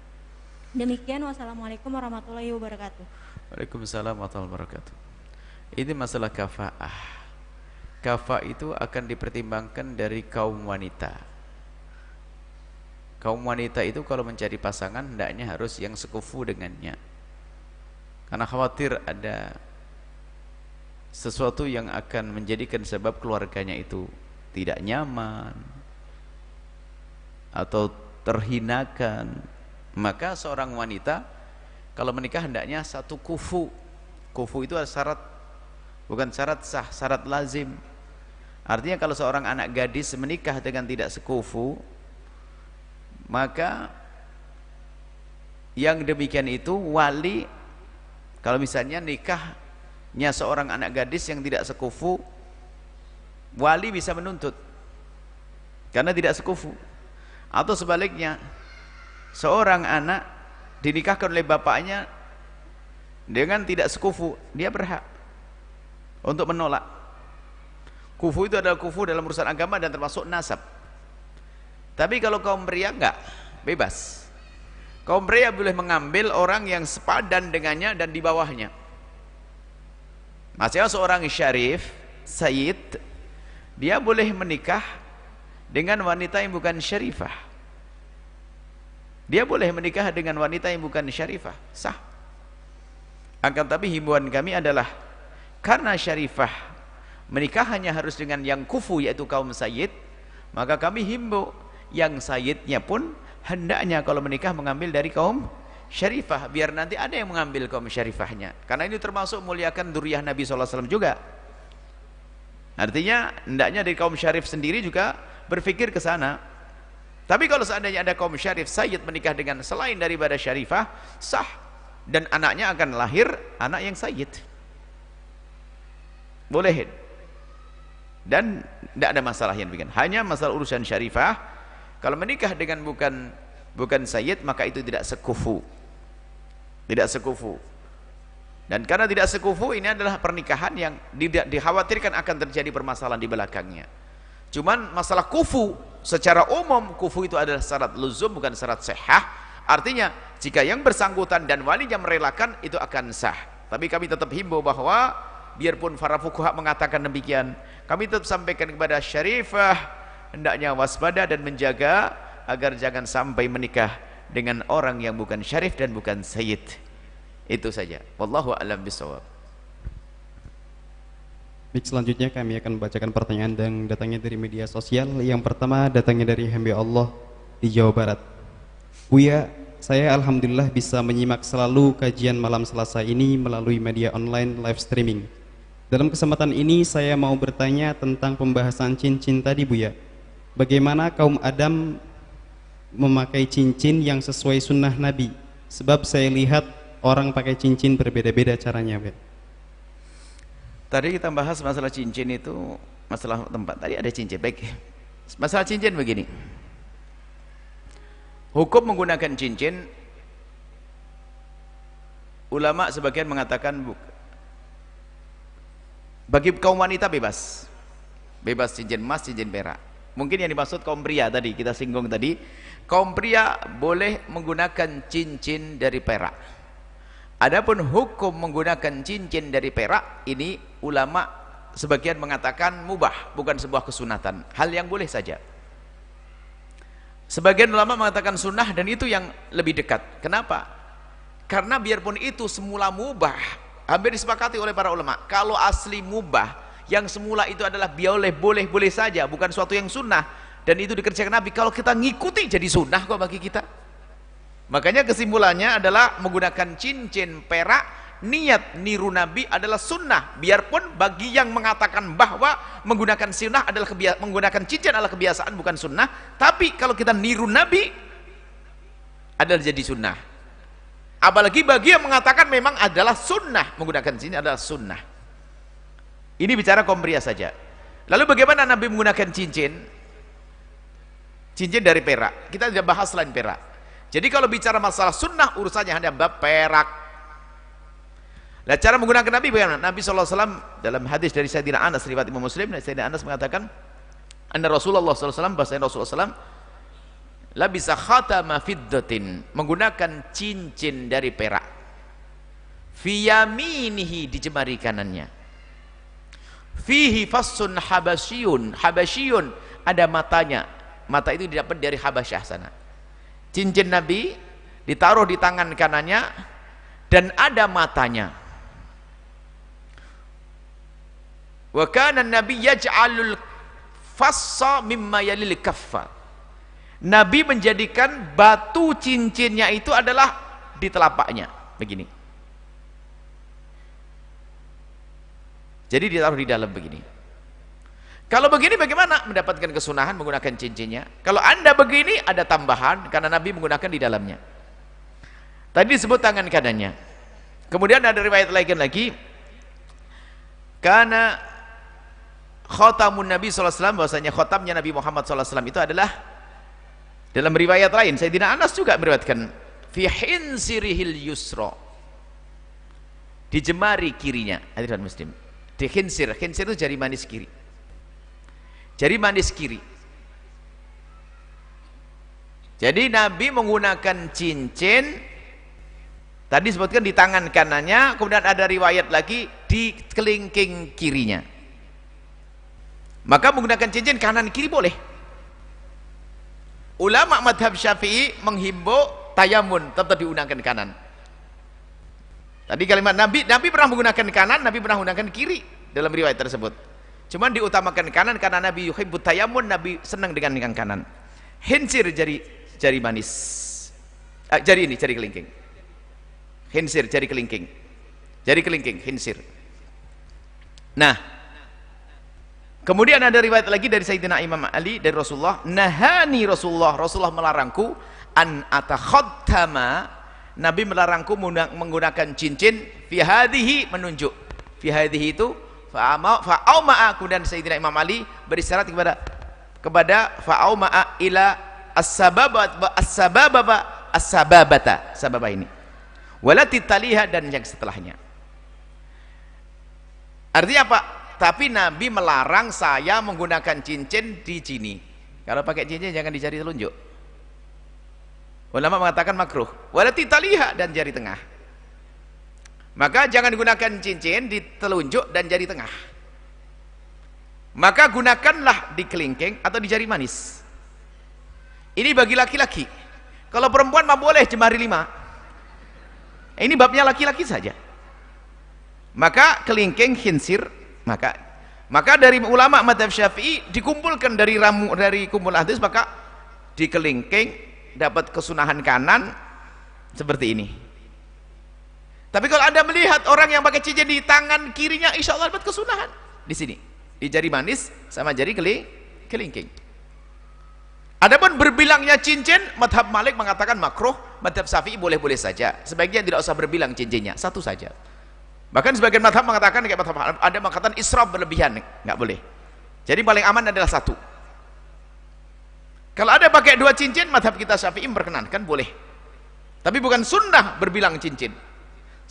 Demikian, wassalamualaikum warahmatullahi wabarakatuh. Waalaikumsalam warahmatullahi wabarakatuh. Ini masalah kafaah. Kafaah itu akan dipertimbangkan dari kaum wanita. Kaum wanita itu kalau mencari pasangan hendaknya harus yang sekufu dengannya, karena khawatir ada sesuatu yang akan menjadikan sebab keluarganya itu tidak nyaman atau terhinakan. Maka seorang wanita kalau menikah hendaknya satu kufu. Kufu itu adalah syarat, bukan syarat sah, syarat lazim. Artinya kalau seorang anak gadis menikah dengan tidak sekufu, maka yang demikian itu wali, kalau misalnya nikahnya seorang anak gadis yang tidak sekufu, wali bisa menuntut karena tidak sekufu. Atau sebaliknya, seorang anak dinikahkan oleh bapaknya dengan tidak sekufu, dia berhak untuk menolak. Kufu itu adalah kufu dalam urusan agama dan termasuk nasab. Tapi kalau kaum pria enggak, bebas. Kaum pria boleh mengambil orang yang sepadan dengannya dan di bawahnya. Maksudnya seorang syarif, sayyid, dia boleh menikah dengan wanita yang bukan syarifah. Dia boleh menikah dengan wanita yang bukan syarifah, sah. Akan tapi himbauan kami adalah, karena syarifah menikah hanya harus dengan yang kufu yaitu kaum sayyid, maka kami himbau yang sayyidnya pun hendaknya kalau menikah mengambil dari kaum syarifah, biar nanti ada yang mengambil kaum syarifahnya, karena ini termasuk muliakan dzurriyyah Nabi SAW juga. Artinya hendaknya dari kaum syarif sendiri juga berpikir ke sana. Tapi kalau seandainya ada kaum syarif sayyid menikah dengan selain daripada syarifah, sah, dan anaknya akan lahir anak yang sayyid, boleh, dan tidak ada masalah yang bikin. Hanya masalah urusan syarifah, kalau menikah dengan bukan sayyid, maka itu tidak sekufu, tidak sekufu. Dan karena tidak sekufu, ini adalah pernikahan yang dikhawatirkan akan terjadi permasalahan di belakangnya. Cuman masalah kufu secara umum, kufu itu adalah syarat luzum, bukan syarat sihah. Artinya jika yang bersangkutan dan walinya merelakan, itu akan sah. Tapi kami tetap himbau bahwa biarpun para fuqaha mengatakan demikian, kami tetap sampaikan kepada syarifah hendaknya waspada dan menjaga agar jangan sampai menikah dengan orang yang bukan syarif dan bukan sayyid. Itu saja. Wallahu a'lam bishawab. Baik, selanjutnya kami akan membacakan pertanyaan yang datangnya dari media sosial. Yang pertama datangnya dari hamba Allah di Jawa Barat. Buya, saya alhamdulillah bisa menyimak selalu kajian malam Selasa ini melalui media online live streaming. Dalam kesempatan ini saya mau bertanya tentang pembahasan cincin tadi, Buya. Bagaimana kaum Adam memakai cincin yang sesuai sunnah Nabi? Sebab saya lihat orang pakai cincin berbeda-beda caranya, Buya. Tadi kita bahas masalah cincin itu, masalah tempat. Tadi ada cincin. Baik. Masalah cincin begini. Hukum menggunakan cincin, ulama sebagian mengatakan bagi kaum wanita bebas. Bebas cincin emas, cincin perak. Mungkin yang dimaksud kaum pria tadi, kita singgung tadi. Kaum pria boleh menggunakan cincin dari perak. Adapun hukum menggunakan cincin dari perak, ini ulama sebagian mengatakan mubah, bukan sebuah kesunatan, hal yang boleh saja. Sebagian ulama mengatakan sunnah, dan itu yang lebih dekat. Kenapa? Karena biarpun itu semula mubah, hampir disepakati oleh para ulama, kalau asli mubah, yang semula itu adalah boleh saja, bukan suatu yang sunnah, dan itu dikerjakan Nabi, kalau kita ngikuti jadi sunnah kok bagi kita. Makanya kesimpulannya adalah menggunakan cincin perak, niat niru Nabi adalah sunnah. Biarpun bagi yang mengatakan bahwa menggunakan sunnah adalah menggunakan cincin adalah kebiasaan bukan sunnah, tapi kalau kita niru Nabi adalah jadi sunnah. Apalagi bagi yang mengatakan memang adalah sunnah, menggunakan cincin adalah sunnah. Ini bicara kaum pria saja. Lalu bagaimana Nabi menggunakan cincin? Cincin dari perak. Kita tidak bahas selain perak. Jadi kalau bicara masalah sunnah, urusannya hanya bab perak. Nah, cara menggunakan Nabi bagaimana? Nabi SAW dalam hadis dari Sayyidina Anas, riwayat Imam Muslim, Sayyidina Anas mengatakan, anna Rasulullah SAW, bahasanya Rasulullah SAW, labisa khatama fiddatin, menggunakan cincin dari perak, fi yaminihi, di jemari kanannya, fihi fassun habasyun, habasyun, ada matanya, mata itu didapat dari Habasyah sana. Cincin Nabi ditaruh di tangan kanannya dan ada matanya. Wa kana Nabi yaj'alul fassa mimma yalil kaffa. Nabi menjadikan batu cincinnya itu adalah di telapaknya, begini. Jadi ditaruh di dalam begini. Kalau begini bagaimana mendapatkan kesunahan menggunakan cincinnya? Kalau Anda begini ada tambahan karena Nabi menggunakan di dalamnya. Tadi disebut tangan kanannya. Kemudian ada riwayat lain lagi, karena khatamun Nabi SAW, bahwasanya khatamnya Nabi Muhammad SAW itu adalah dalam riwayat lain, Sayyidina Anas juga meriwayatkan, fi hinsirihil yusra, di jemari kirinya. Hadirin muslim, di khinsir, khinsir itu jari manis kiri. Jari manis kiri. Jadi Nabi menggunakan cincin, tadi disebutkan di tangan kanannya, kemudian ada riwayat lagi di kelingking kirinya. Maka menggunakan cincin kanan kiri boleh. Ulama madhab Syafi'i menghimbau tayamun, tetap digunakan kanan. Tadi kalimat Nabi pernah menggunakan kanan, Nabi pernah menggunakan kiri dalam riwayat tersebut. Cuman diutamakan kanan karena Nabi yuhibbut tayammun, Nabi senang dengan kanan. Hinsir jari manis. Jari kelingking. Hinsir jari kelingking. Jari kelingking hinsir. Nah, kemudian ada riwayat lagi dari Sayyidina Imam Ali dari Rasulullah, nahani Rasulullah melarangku an atakhattama, Nabi melarangku menggunakan cincin fi hadhihi, menunjuk fi hadhihi itu fa'auma'a, kemudian Sayyidina Imam Ali berisyarat kepada fa'auma'a ila as-sababata ini walati taliha, dan yang setelahnya. Artinya apa? Tapi Nabi melarang saya menggunakan cincin di sini. Kalau pakai cincin jangan di jari telunjuk. Ulama mengatakan makruh. Walati taliha, dan jari tengah. Maka jangan gunakan cincin di telunjuk dan jari tengah. Maka gunakanlah di kelingking atau di jari manis. Ini bagi laki-laki. Kalau perempuan mah boleh jemari 5. Ini babnya laki-laki saja. Maka kelingking hinsir, maka dari ulama mazhab Syafi'i dikumpulkan dari kumpul hadis, maka di kelingking dapat kesunahan kanan seperti ini. Tapi kalau Anda melihat orang yang pakai cincin di tangan kirinya, insya Allah dapat kesunahan di sini, di jari manis sama jari kelingking. Adapun berbilangnya cincin, mazhab Malik mengatakan makruh, mazhab Syafi'i boleh-boleh saja. Sebaiknya tidak usah berbilang cincinnya, satu saja. Bahkan sebagian mazhab mengatakan, kayak mazhab ada mengatakan israf, berlebihan, nggak boleh. Jadi paling aman adalah satu. Kalau ada pakai 2 cincin, mazhab kita Syafi'i memperkenankan, boleh. Tapi bukan sunnah berbilang cincin.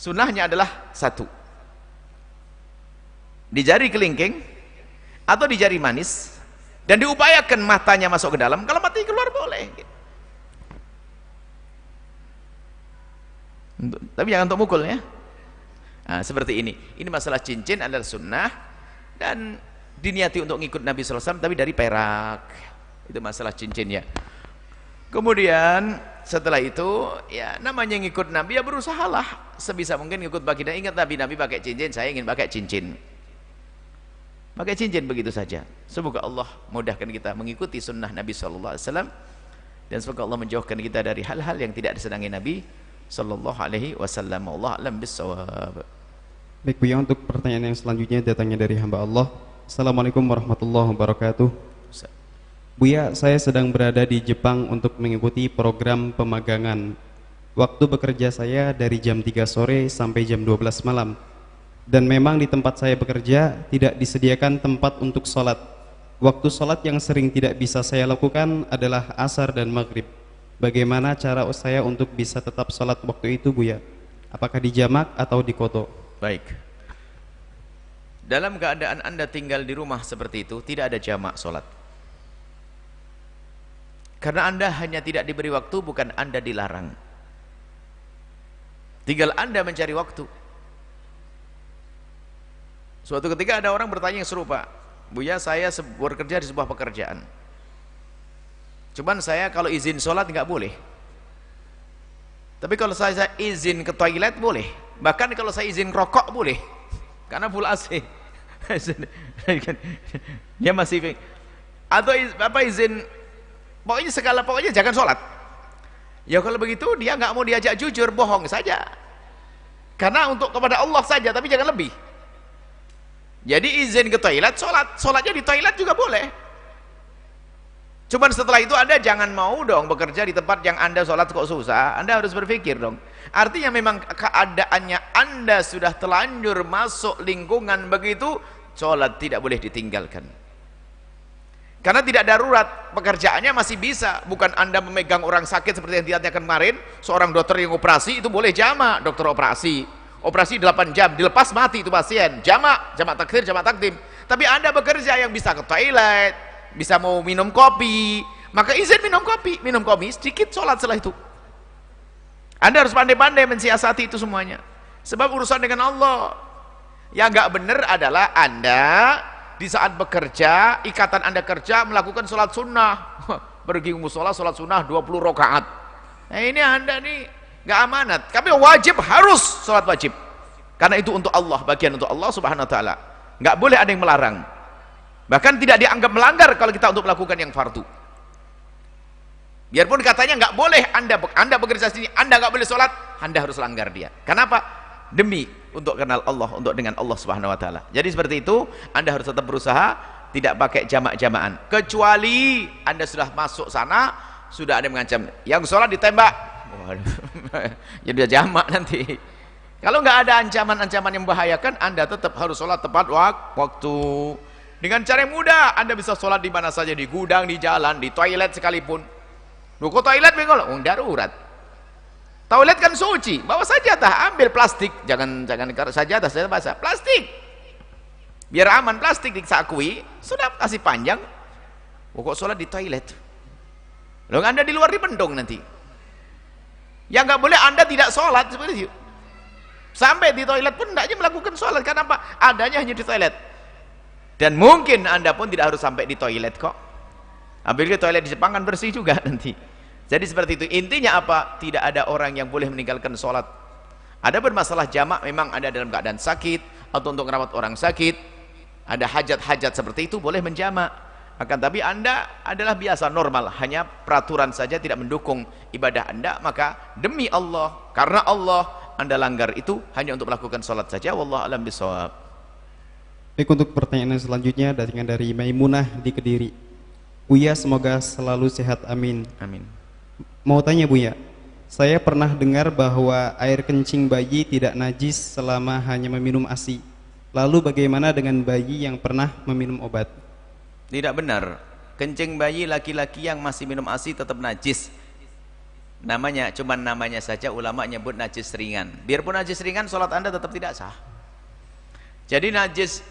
Sunnahnya adalah 1. Di jari kelingking atau di jari manis, dan diupayakan matanya masuk ke dalam. Kalau mati keluar boleh. Tapi jangan untuk mukul ya. Nah, seperti ini. Ini masalah cincin adalah sunnah dan diniati untuk ngikut Nabi SAW, tapi dari perak. Itu masalah cincinnya. Kemudian setelah itu, ya namanya ngikut Nabi, ya berusahalah sebisa mungkin ngikut baginda. Ingat Nabi pakai cincin, saya ingin pakai cincin. Pakai cincin begitu saja. Semoga Allah mudahkan kita mengikuti sunnah Nabi SAW, dan semoga Allah menjauhkan kita dari hal-hal yang tidak disenangi Nabi SAW. Allah alam bissawab. Baik Buya, untuk pertanyaan yang selanjutnya datangnya dari hamba Allah. Assalamualaikum warahmatullahi wabarakatuh. Buya, saya sedang berada di Jepang untuk mengikuti program pemagangan. Waktu bekerja saya dari jam 3 sore sampai jam 12 malam. Dan memang di tempat saya bekerja tidak disediakan tempat untuk sholat. Waktu sholat yang sering tidak bisa saya lakukan adalah asar dan maghrib. Bagaimana cara saya untuk bisa tetap sholat waktu itu Buya? Apakah di jamak atau di kodo? Baik. Dalam keadaan Anda tinggal di rumah seperti itu, tidak ada jamak sholat. Karena Anda hanya tidak diberi waktu, bukan Anda dilarang. Tinggal Anda mencari waktu. Suatu ketika ada orang bertanya yang serupa, Buya, saya bekerja di sebuah pekerjaan. Cuman saya kalau izin sholat nggak boleh. Tapi kalau saya izin ke toilet boleh. Bahkan kalau saya izin rokok boleh. Karena full AC. Ya masih. Atau izin, pokoknya jangan sholat. Ya kalau begitu dia nggak mau diajak jujur, bohong saja. Karena untuk kepada Allah saja, tapi jangan lebih. Jadi izin ke toilet, sholatnya di toilet juga boleh. Cuman setelah itu Anda jangan mau dong bekerja di tempat yang Anda sholat kok susah. Anda harus berpikir dong. Artinya memang keadaannya Anda sudah telanjur masuk lingkungan begitu, sholat tidak boleh ditinggalkan. Karena tidak darurat, pekerjaannya masih bisa. Bukan Anda memegang orang sakit seperti yang ditanyakan kemarin, seorang dokter yang operasi itu boleh jamak, dokter operasi 8 jam, dilepas mati itu pasien, jamak takdir, jamak takdim. Tapi Anda bekerja yang bisa ke toilet, bisa mau minum kopi, maka izin minum kopi sedikit, sholat setelah itu. Anda harus pandai-pandai mensiasati itu semuanya, sebab urusan dengan Allah. Yang nggak benar adalah Anda di saat bekerja, ikatan Anda kerja melakukan sholat sunnah, pergi musola sholat sunnah 20 rakaat. Nah ini Anda nih nggak amanat. Tapi wajib, harus sholat wajib, karena itu untuk Allah, bagian untuk Allah subhanahu wa ta'ala. Nggak boleh ada yang melarang. Bahkan tidak dianggap melanggar kalau kita untuk melakukan yang fardu. Biarpun katanya nggak boleh, anda bekerja sini, anda nggak boleh sholat, anda harus langgar dia. Kenapa? Demi untuk kenal Allah, untuk dengan Allah Subhanahu Wa Taala. Jadi seperti itu, anda harus tetap berusaha tidak pakai jamak-jamakan. Kecuali anda sudah masuk sana, sudah ada yang mengancam, yang sholat ditembak. Waduh, jadi jamak nanti. Kalau nggak ada ancaman-ancaman yang membahayakan, anda tetap harus sholat tepat waktu. Dengan cara yang mudah, anda bisa sholat di mana saja, di gudang, di jalan, di toilet sekalipun. Loh, kok toilet bengol? Oh, darurat. Toilet kan suci, bawa sajadah, ambil plastik, jangan sajadah, saya basah, plastik. Biar aman, plastik disakui, sudah kasih panjang. Oh, kok sholat di toilet? Loh, anda di luar dibendong nanti. Yang nggak boleh anda tidak sholat seperti itu. Sampai di toilet pun tidak melakukan sholat. Kenapa? Adanya hanya di toilet. Dan mungkin anda pun tidak harus sampai di toilet kok. Ambil toilet di Jepang kan bersih juga nanti. Jadi seperti itu. Intinya apa? Tidak ada orang yang boleh meninggalkan sholat. Ada bermasalah jamak, memang ada dalam keadaan sakit atau untuk merawat orang sakit, ada hajat-hajat seperti itu, boleh menjamak. Akan tapi anda adalah biasa normal, hanya peraturan saja tidak mendukung ibadah anda, maka demi Allah, karena Allah, anda langgar itu hanya untuk melakukan sholat saja. Wallahu a'lam bishawab. Baik, untuk pertanyaan selanjutnya datangnya dari Maimunah di Kediri. Buya, semoga selalu sehat, amin. Amin. Mau tanya Buya, saya pernah dengar bahwa air kencing bayi tidak najis selama hanya meminum ASI. Lalu bagaimana dengan bayi yang pernah meminum obat? Tidak benar. Kencing bayi laki-laki yang masih minum ASI tetap najis. Cuman namanya saja ulama nyebut najis ringan. Biarpun najis ringan, sholat anda tetap tidak sah. Jadi najis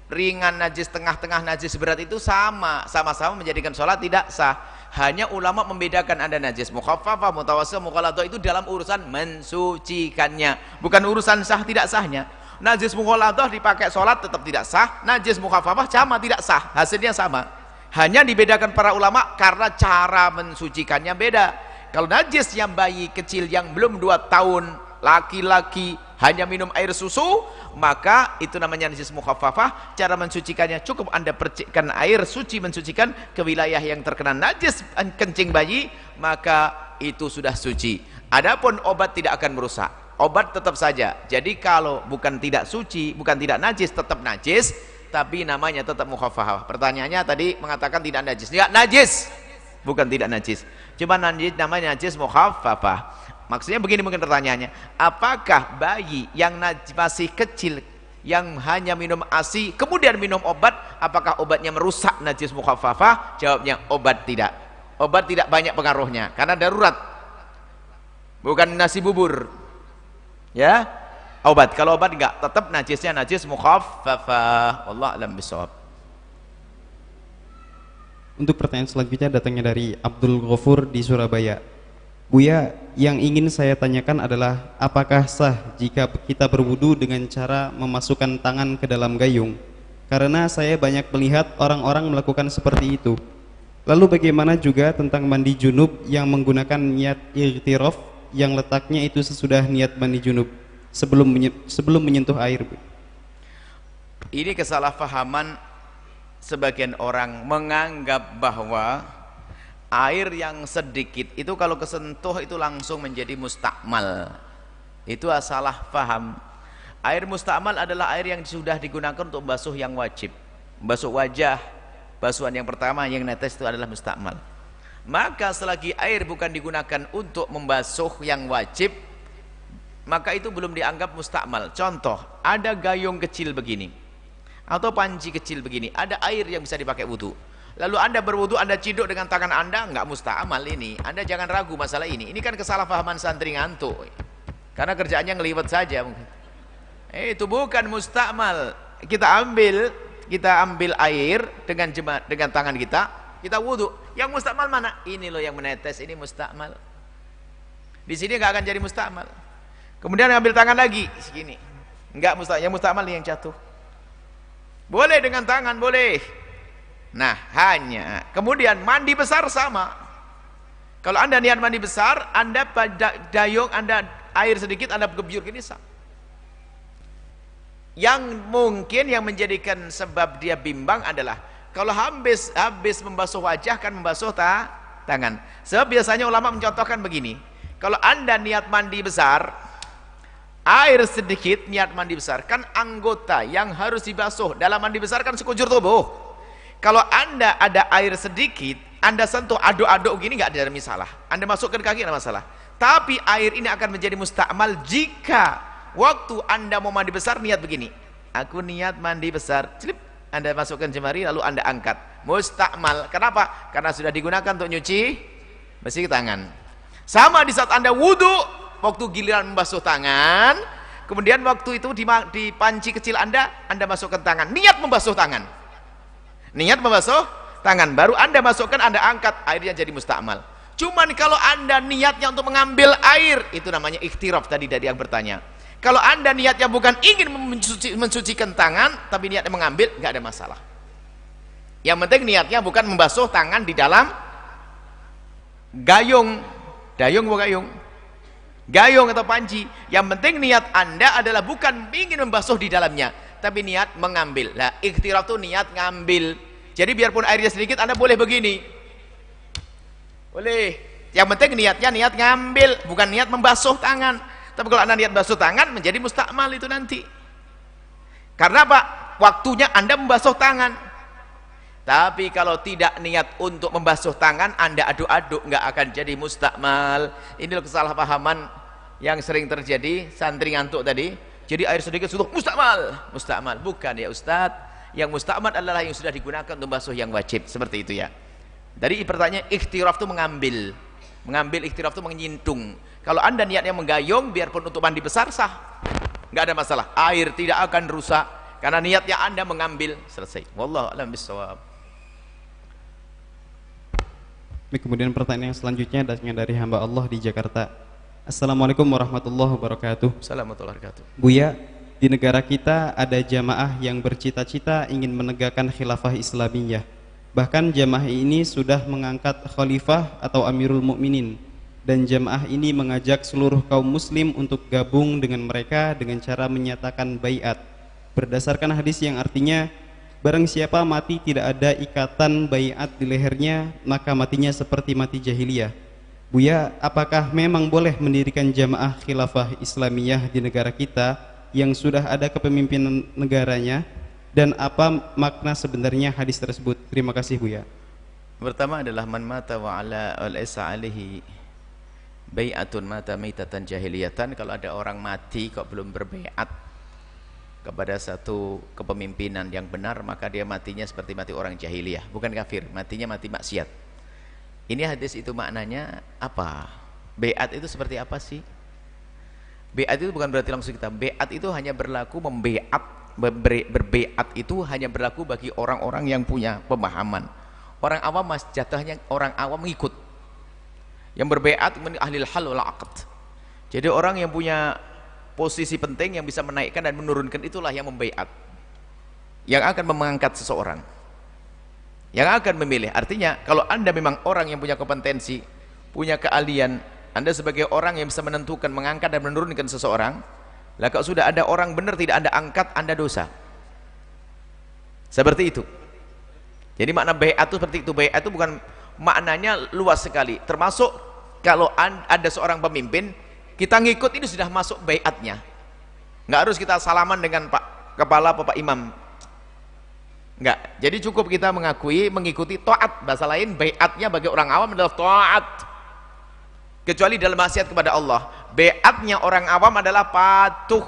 ringan, najis tengah-tengah, najis berat itu sama-sama menjadikan sholat tidak sah. Hanya ulama membedakan ada najis mukhaffafah, mutawassil, mughaladzah itu dalam urusan mensucikannya, bukan urusan sah tidak sahnya. Najis mughaladzah dipakai sholat tetap tidak sah, najis mukhaffafah sama tidak sah, hasilnya sama. Hanya dibedakan para ulama karena cara mensucikannya beda. Kalau najis yang bayi kecil yang belum 2 tahun, laki-laki, hanya minum air susu, maka itu namanya najis mukhaffafah. Cara mensucikannya cukup anda percikkan air suci, mensucikan ke wilayah yang terkena najis kencing bayi, maka itu sudah suci. Adapun obat tidak akan merusak, obat tetap saja. Jadi kalau bukan tidak suci, bukan tidak najis, tetap najis, tapi namanya tetap mukhaffafah. Pertanyaannya tadi mengatakan tidak najis. Tidak najis, bukan tidak najis, cuma najis, namanya najis mukhaffafah. Maksudnya begini mungkin pertanyaannya, apakah bayi yang masih kecil yang hanya minum ASI kemudian minum obat, apakah obatnya merusak najis mukhaffafah? Jawabnya obat tidak. Obat tidak banyak pengaruhnya karena darurat, bukan nasi bubur ya. Obat, kalau obat enggak, tetap najisnya najis mukhaffafah. Wallahu a'lam bishawab. Untuk pertanyaan selanjutnya datangnya dari Abdul Ghafur di Surabaya. Buya, yang ingin saya tanyakan adalah apakah sah jika kita berwudu dengan cara memasukkan tangan ke dalam gayung? Karena saya banyak melihat orang-orang melakukan seperti itu. Lalu bagaimana juga tentang mandi junub yang menggunakan niat ightiraf yang letaknya itu sesudah niat mandi junub sebelum menyentuh air? Ini kesalahpahaman sebagian orang menganggap bahwa air yang sedikit itu kalau kesentuh itu langsung menjadi mustakmal. Itu salah paham. Air mustakmal adalah air yang sudah digunakan untuk basuh yang wajib, basuh wajah, basuhan yang pertama yang netes itu adalah mustakmal. Maka selagi air bukan digunakan untuk membasuh yang wajib, maka itu belum dianggap mustakmal. Contoh, ada gayung kecil begini atau panci kecil begini, ada air yang bisa dipakai wudu. Lalu anda berwudu, anda ciduk dengan tangan anda, enggak mustakmal ini. Anda jangan ragu masalah ini. Ini kan kesalahpahaman santri ngantuk, karena kerjaannya ngeliwat saja mungkin. Itu bukan mustakmal. Kita ambil air dengan tangan kita wudu. Yang mustakmal mana? Ini loh yang menetes, ini mustakmal. Di sini enggak akan jadi mustakmal. Kemudian ambil tangan lagi segini, enggak mustakmal. Yang mustakmal yang jatuh. Boleh dengan tangan, boleh. Nah, hanya kemudian mandi besar sama. Kalau anda niat mandi besar, anda pada dayung, anda air sedikit, anda gebyur gini sah. Yang mungkin yang menjadikan sebab dia bimbang adalah Kalau habis membasuh wajah kan membasuh tangan. Sebab biasanya ulama mencontohkan begini. Kalau Anda niat mandi besar, air sedikit, niat mandi besar, kan anggota yang harus dibasuh dalam mandi besar kan sekujur tubuh. Kalau Anda ada air sedikit, Anda sentuh aduk-aduk gini nggak ada masalah. Anda masukkan kaki nggak masalah. Tapi air ini akan menjadi mustakmal jika waktu Anda mau mandi besar niat begini. Aku niat mandi besar, celip, Anda masukkan jemari lalu Anda angkat. Mustakmal. Kenapa? Karena sudah digunakan untuk nyuci bersih tangan. Sama di saat Anda wudu, waktu giliran membasuh tangan, kemudian waktu itu di panci kecil Anda masukkan tangan, niat membasuh tangan. Niat membasuh tangan, baru Anda masukkan, Anda angkat, airnya jadi mustakmal. Cuman kalau Anda niatnya untuk mengambil air, itu namanya ikhtiraf tadi dari yang bertanya. Kalau Anda niatnya bukan ingin mensucikan tangan, tapi niatnya mengambil, nggak ada masalah. Yang penting niatnya bukan membasuh tangan di dalam gayung atau panci. Yang penting niat Anda adalah bukan ingin membasuh di dalamnya, tapi niat mengambil. Lah, ikhtiraf itu niat ngambil. Jadi biarpun airnya sedikit, Anda boleh begini. Boleh. Yang penting niatnya niat ngambil, bukan niat membasuh tangan. Tapi kalau Anda niat basuh tangan, menjadi mustakmal itu nanti. Karena apa? Waktunya Anda membasuh tangan. Tapi kalau tidak niat untuk membasuh tangan, Anda aduk-aduk, nggak akan jadi mustakmal. Ini loh kesalahpahaman yang sering terjadi, santri ngantuk tadi. Jadi air sedikit sudah mustakmal. Bukan ya Ustadz. Yang mustakmal adalah yang sudah digunakan untuk basuh yang wajib. Seperti itu ya. Dari pertanyaan ikhtiraf itu mengambil. Mengambil ikhtiraf itu menyintung. Kalau Anda niatnya menggayung, biarpun untuk mandi besar sah, nggak ada masalah. Air tidak akan rusak karena niatnya Anda mengambil. Selesai. Wallahu a'lam bishawab. Kemudian pertanyaan yang selanjutnya datangnya dari hamba Allah di Jakarta. Assalamualaikum warahmatullahi wabarakatuh. Assalamualaikum warahmatullahi wabarakatuh. Buya, di negara kita ada jamaah yang bercita-cita ingin menegakkan khilafah Islamiyah. Bahkan jamaah ini sudah mengangkat khalifah atau Amirul Mukminin, dan jamaah ini mengajak seluruh kaum muslim untuk gabung dengan mereka dengan cara menyatakan baiat berdasarkan hadis yang artinya, barang siapa mati tidak ada ikatan baiat di lehernya, maka matinya seperti mati jahiliyah. Buya, apakah memang boleh mendirikan jamaah khilafah Islamiyah di negara kita yang sudah ada kepemimpinan negaranya, dan apa makna sebenarnya hadis tersebut? Terima kasih Buya. Pertama adalah man mata wa ala al-isa alihi bai'atun mata maitatan jahiliyatan. Kalau ada orang mati kok belum berbaiat kepada satu kepemimpinan yang benar, maka dia matinya seperti mati orang jahiliyah, bukan kafir, matinya mati maksiat. Ini hadis itu maknanya apa? Baiat itu seperti apa sih? Baiat itu bukan berarti langsung kita baiat, itu hanya berlaku berbaiat itu hanya berlaku bagi orang-orang yang punya pemahaman. Orang awam jatuhnya orang awam mengikut. Yang berbaiat ahlil hal wal aqd. Jadi orang yang punya posisi penting yang bisa menaikkan dan menurunkan, itulah yang membaiat, yang akan mengangkat seseorang, yang akan memilih. Artinya kalau Anda memang orang yang punya kompetensi, punya keahlian, Anda sebagai orang yang bisa menentukan, mengangkat dan menurunkan seseorang, lah kalau sudah ada orang benar tidak Anda angkat, Anda dosa. Seperti itu. Jadi makna baiat itu seperti itu. Baiat itu bukan, maknanya luas sekali, termasuk kalau ada seorang pemimpin kita ngikut, ini sudah masuk baiatnya. Nggak harus kita salaman dengan Pak Kepala, Bapak Imam, nggak. Jadi cukup kita mengikuti taat. Bahasa lain baiatnya bagi orang awam adalah taat, kecuali dalam maksiat kepada Allah. Baiatnya orang awam adalah patuh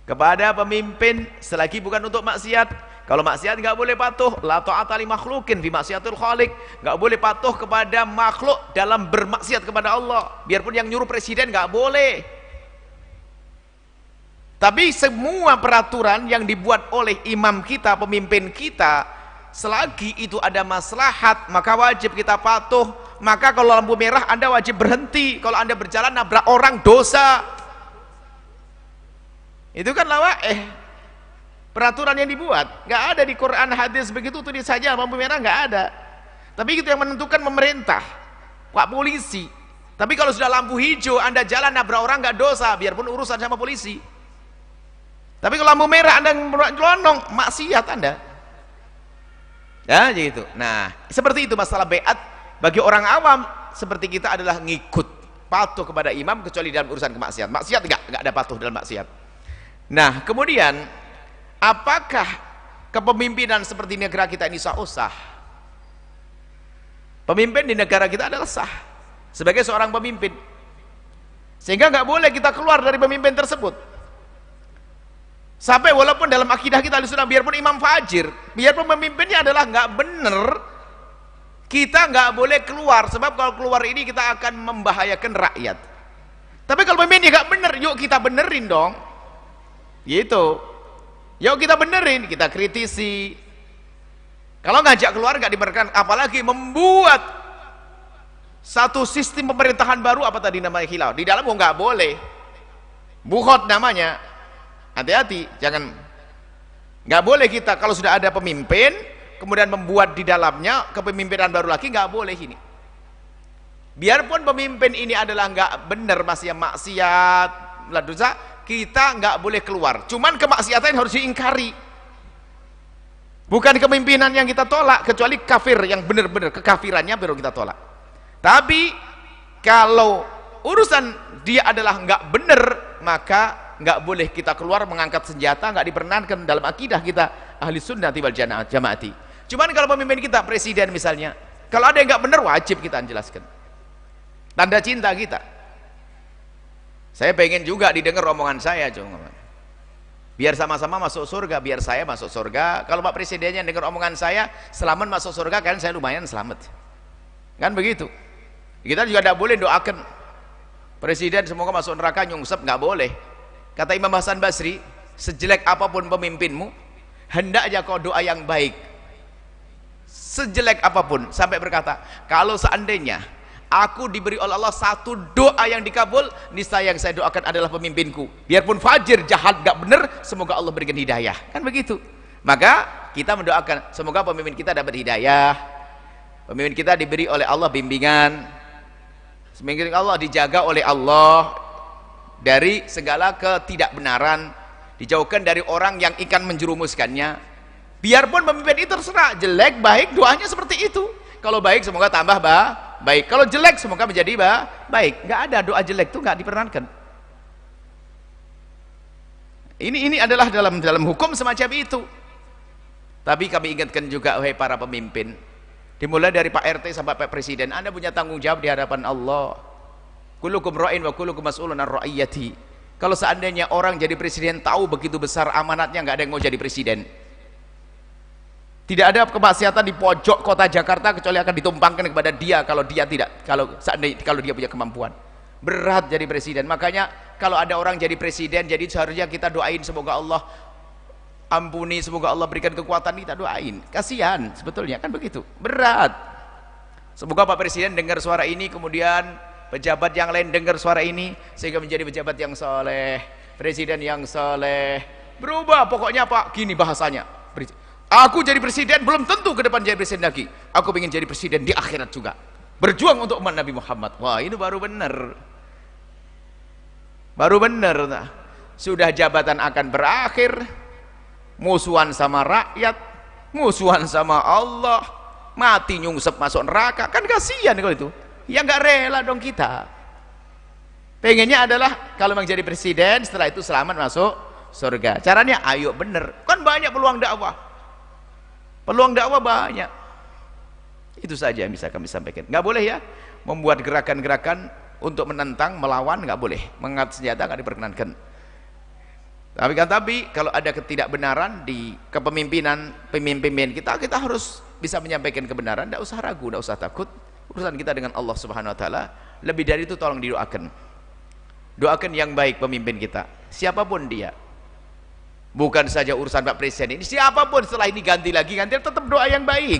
kepada pemimpin selagi bukan untuk maksiat. Kalau maksiat nggak boleh patuh, la ta'ata li makhlukin fi maksiatul khaliq. Nggak boleh patuh kepada makhluk dalam bermaksiat kepada Allah. Biarpun yang nyuruh presiden nggak boleh. Tapi semua peraturan yang dibuat oleh imam kita, pemimpin kita, selagi itu ada maslahat, maka wajib kita patuh. Maka kalau lampu merah Anda wajib berhenti. Kalau Anda berjalan nabrak orang, dosa. Itu kan peraturan yang dibuat. Nggak ada di Quran hadis begitu tulis saja lampu merah, nggak ada. Tapi itu yang menentukan pemerintah, Pak polisi. Tapi kalau sudah lampu hijau Anda jalan nabrak orang, nggak dosa, biarpun urusan sama polisi. Tapi kalau lampu merah Anda nyelonong, maksiat Anda. Ya, gitu. Nah, seperti itu masalah baiat bagi orang awam seperti kita adalah ngikut, patuh kepada imam kecuali dalam urusan kemaksiatan. Maksiat enggak ada patuh dalam maksiat. Nah, kemudian apakah kepemimpinan seperti negara kita ini sah? Pemimpin di negara kita adalah sah sebagai seorang pemimpin, sehingga nggak boleh kita keluar dari pemimpin tersebut. Sampai walaupun dalam akidah kita Ahlussunnah, biarpun imam fajir, biarpun pemimpinnya adalah nggak bener, kita nggak boleh keluar, sebab kalau keluar ini kita akan membahayakan rakyat. Tapi kalau pemimpinnya nggak bener, yuk kita benerin dong, gitu. Yuk kita benerin, kita kritisi. Kalau ngajak keluar nggak dibenarkan, apalagi membuat satu sistem pemerintahan baru, apa tadi namanya, khilaf di dalam, nggak boleh, bukhot namanya. Hati-hati, jangan, nggak boleh kita kalau sudah ada pemimpin kemudian membuat di dalamnya kepemimpinan baru lagi, nggak boleh ini. Biarpun pemimpin ini adalah nggak benar, masih maksiat, dosa, kita nggak boleh keluar. Cuman kemaksiatan harus diingkari, bukan kepemimpinan yang kita tolak, kecuali kafir yang benar-benar kekafirannya baru kita tolak. Tapi kalau urusan dia adalah nggak benar, maka nggak boleh kita keluar mengangkat senjata, nggak diperkenankan dalam akidah kita ahli sunnati wal jamaati. Cuman kalau pemimpin kita, presiden misalnya, kalau ada yang nggak benar, wajib kita jelaskan, tanda cinta kita. Saya pengen juga didengar omongan saya, biar sama-sama masuk surga, biar saya masuk surga. Kalau Pak Presidennya dengar omongan saya, selamat masuk surga, kan saya lumayan selamat, kan begitu. Kita juga tidak boleh doakan presiden semoga masuk neraka nyungsep, nggak boleh. Kata Imam Hasan Basri, sejelek apapun pemimpinmu, hendaknya kau doa yang baik, sejelek apapun, sampai berkata, kalau seandainya aku diberi oleh Allah satu doa yang dikabul, niscaya yang saya doakan adalah pemimpinku, biarpun fajir, jahat, gak benar, semoga Allah berikan hidayah, kan begitu. Maka kita mendoakan semoga pemimpin kita dapat hidayah, pemimpin kita diberi oleh Allah bimbingan, semoga Allah dijaga oleh Allah dari segala ketidakbenaran, dijauhkan dari orang yang ikan menjerumuskannya. Biarpun pemimpin itu terserah, jelek baik, doanya seperti itu. Kalau baik semoga tambah baik, kalau jelek semoga menjadi baik. Nggak ada doa jelek itu, nggak diperkenankan. Ini adalah dalam hukum semacam itu. Tapi kami ingatkan juga, wahai para pemimpin, dimulai dari Pak RT sampai Pak Presiden, Anda punya tanggung jawab di hadapan Allah. Kullukum ra'in wa kullukum mas'ulun an ra'iyati. Kalau seandainya orang jadi presiden tahu begitu besar amanatnya, nggak ada yang mau jadi presiden. Tidak ada kemaksiatan di pojok kota Jakarta kecuali akan ditumpangkan kepada dia kalau dia tidak, kalau dia punya kemampuan. Berat jadi presiden. Makanya kalau ada orang jadi presiden, jadi seharusnya kita doain semoga Allah ampuni, semoga Allah berikan kekuatan, kita doain. Kasihan sebetulnya, kan begitu. Berat. Semoga Pak Presiden dengar suara ini, kemudian pejabat yang lain dengar suara ini, sehingga menjadi pejabat yang soleh, presiden yang soleh. Berubah pokoknya Pak, gini bahasanya, aku jadi presiden belum tentu ke depan jadi presiden lagi, aku ingin jadi presiden di akhirat juga, berjuang untuk umat Nabi Muhammad. Wah, ini baru benar, nah. Sudah jabatan akan berakhir, musuhan sama rakyat, musuhan sama Allah, mati nyungsep masuk neraka, kan kasihan kalau itu. Ya nggak rela dong kita. Pengennya adalah kalau memang jadi presiden, setelah itu selamat masuk surga. Caranya ayo bener, kan banyak peluang dakwah, banyak. Itu saja yang bisa kami sampaikan. Nggak boleh ya membuat gerakan-gerakan untuk menentang, melawan, nggak boleh. Mengangkat senjata nggak diperkenankan. Tapi kalau ada ketidakbenaran di kepemimpinan pemimpin kita harus bisa menyampaikan kebenaran. Nggak usah ragu, nggak usah takut. Urusan kita dengan Allah Subhanahu wa taala. Lebih dari itu tolong didoakan. Doakan yang baik pemimpin kita, siapapun dia. Bukan saja urusan Pak Presiden ini, siapapun setelah ini ganti lagi, tetap doa yang baik.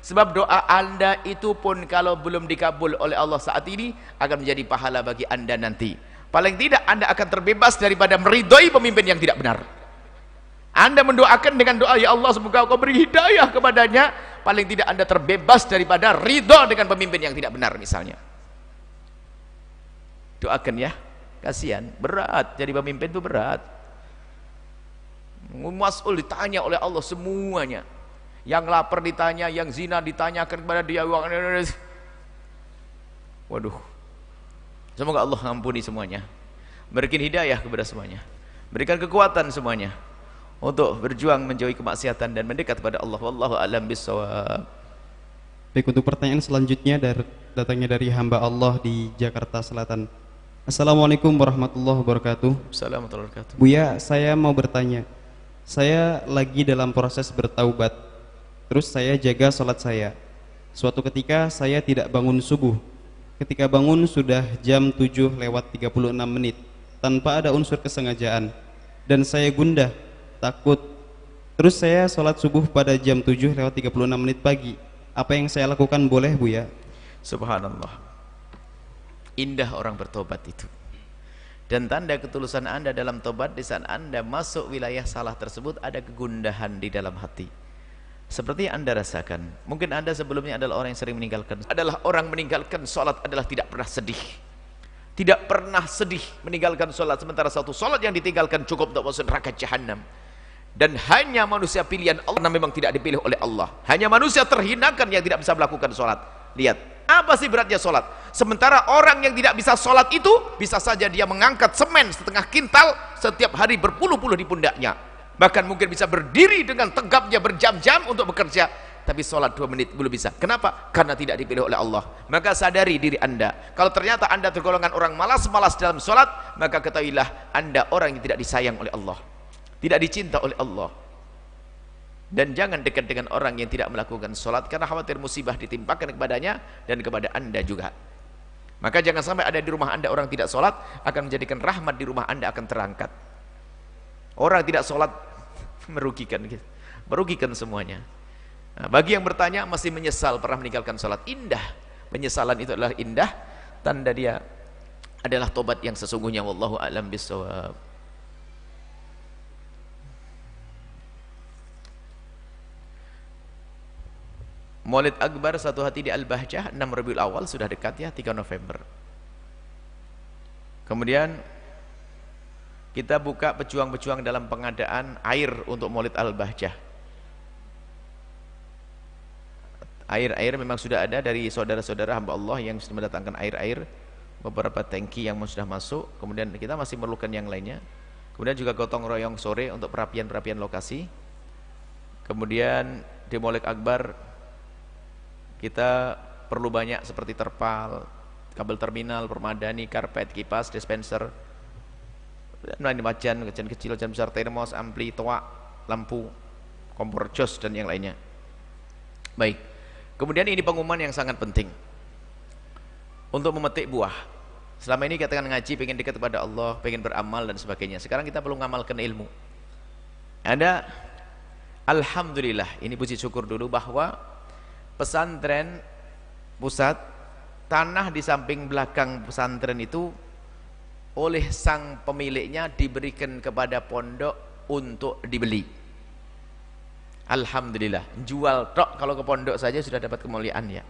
Sebab doa Anda itu pun kalau belum dikabul oleh Allah saat ini, akan menjadi pahala bagi Anda nanti. Paling tidak Anda akan terbebas daripada meridhoi pemimpin yang tidak benar. Anda mendoakan dengan doa, ya Allah semoga Engkau beri hidayah kepadanya, paling tidak Anda terbebas daripada ridha dengan pemimpin yang tidak benar misalnya. Doakan ya, kasihan, berat jadi pemimpin itu berat. Mas'ul ditanya oleh Allah semuanya. Yang lapar ditanya, yang zina ditanyakan kepada dia. Waduh. Semoga Allah mengampuni semuanya, berikan hidayah kepada semuanya, berikan kekuatan semuanya untuk berjuang menjauhi kemaksiatan dan mendekat kepada Allah. Wallahu a'lam bishawab. Baik, untuk pertanyaan selanjutnya datangnya dari hamba Allah di Jakarta Selatan. Assalamualaikum warahmatullahi wabarakatuh. Assalamualaikum warahmatullahi wabarakatuh. Buya, saya mau bertanya. Saya lagi dalam proses bertaubat. Terus saya jaga sholat saya. Suatu ketika saya tidak bangun subuh. Ketika bangun sudah jam 7:36 tanpa ada unsur kesengajaan. Dan saya gundah, takut. Terus saya sholat subuh pada jam 7:36 pagi. Apa yang saya lakukan boleh, Buya? Subhanallah. Indah orang bertobat itu. Dan tanda ketulusan Anda dalam tobat, di saat Anda masuk wilayah salah tersebut ada kegundahan di dalam hati. Seperti Anda rasakan. Mungkin Anda sebelumnya adalah orang yang sering meninggalkan. Adalah orang meninggalkan sholat adalah tidak pernah sedih. Tidak pernah sedih meninggalkan sholat. Sementara satu sholat yang ditinggalkan cukup untuk masuk neraka jahanam. Dan hanya manusia pilihan Allah memang tidak dipilih oleh Allah. Hanya manusia terhinakan yang tidak bisa melakukan sholat. Lihat. Apa sih beratnya sholat? Sementara orang yang tidak bisa sholat itu bisa saja dia mengangkat semen setengah kintal setiap hari berpuluh-puluh di pundaknya. Bahkan mungkin bisa berdiri dengan tegapnya berjam-jam untuk bekerja. Tapi sholat 2 menit belum bisa. Kenapa? Karena tidak dipilih oleh Allah. Maka sadari diri Anda. Kalau ternyata Anda tergolongan orang malas-malas dalam sholat, maka ketahuilah Anda orang yang tidak disayang oleh Allah, tidak dicinta oleh Allah. Dan jangan dekat dengan orang yang tidak melakukan sholat, karena khawatir musibah ditimpakan kepadanya dan kepada Anda juga. Maka jangan sampai ada di rumah Anda orang tidak sholat, akan menjadikan rahmat di rumah Anda akan terangkat. Orang tidak sholat merugikan semuanya. Nah, bagi yang bertanya masih menyesal pernah meninggalkan sholat, indah. Penyesalan itu adalah indah, tanda dia adalah tobat yang sesungguhnya. Wallahu a'lam bishawab. Maulid Akbar Satu Hati di Al-Bahjah 6 Rabiul Awal sudah dekat ya, 3 November. Kemudian kita buka pejuang-pejuang dalam pengadaan air untuk Maulid Al-Bahjah. Air memang sudah ada dari saudara-saudara hamba Allah yang sudah mendatangkan air, beberapa tangki yang sudah masuk. Kemudian kita masih memerlukan yang lainnya. Kemudian juga gotong royong sore untuk perapian-perapian lokasi. Kemudian di Maulid Akbar kita perlu banyak seperti terpal, kabel terminal, permadani, karpet, kipas, dispenser, wajan kecil, wajan besar, termos, ampli, toa, lampu, kompor jos dan yang lainnya. Baik. Kemudian ini pengumuman yang sangat penting untuk memetik buah. Selama ini kita ngaji, pengen dekat kepada Allah, pengen beramal dan sebagainya. Sekarang kita perlu ngamalkan ilmu. Ada, alhamdulillah, ini puji syukur dulu bahwa pesantren pusat, tanah di samping belakang pesantren itu oleh sang pemiliknya diberikan kepada pondok untuk dibeli. Alhamdulillah, jual tok kalau ke pondok saja sudah dapat kemuliaan ya.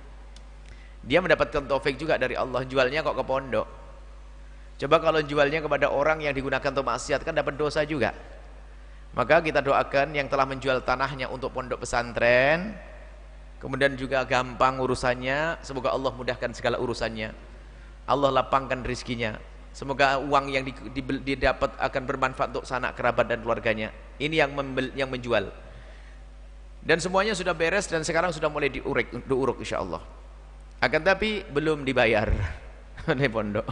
Dia mendapatkan taufik juga dari Allah, jualnya kok ke pondok. Coba kalau jualnya kepada orang yang digunakan untuk maksiat, kan dapat dosa juga. Maka kita doakan yang telah menjual tanahnya untuk pondok pesantren, kemudian juga gampang urusannya, semoga Allah mudahkan segala urusannya, Allah lapangkan rizkinya, semoga uang yang didapat akan bermanfaat untuk sanak kerabat dan keluarganya. Ini yang menjual. Dan semuanya sudah beres dan sekarang sudah mulai diuruk insyaallah. Akan tapi belum dibayar oleh pondok.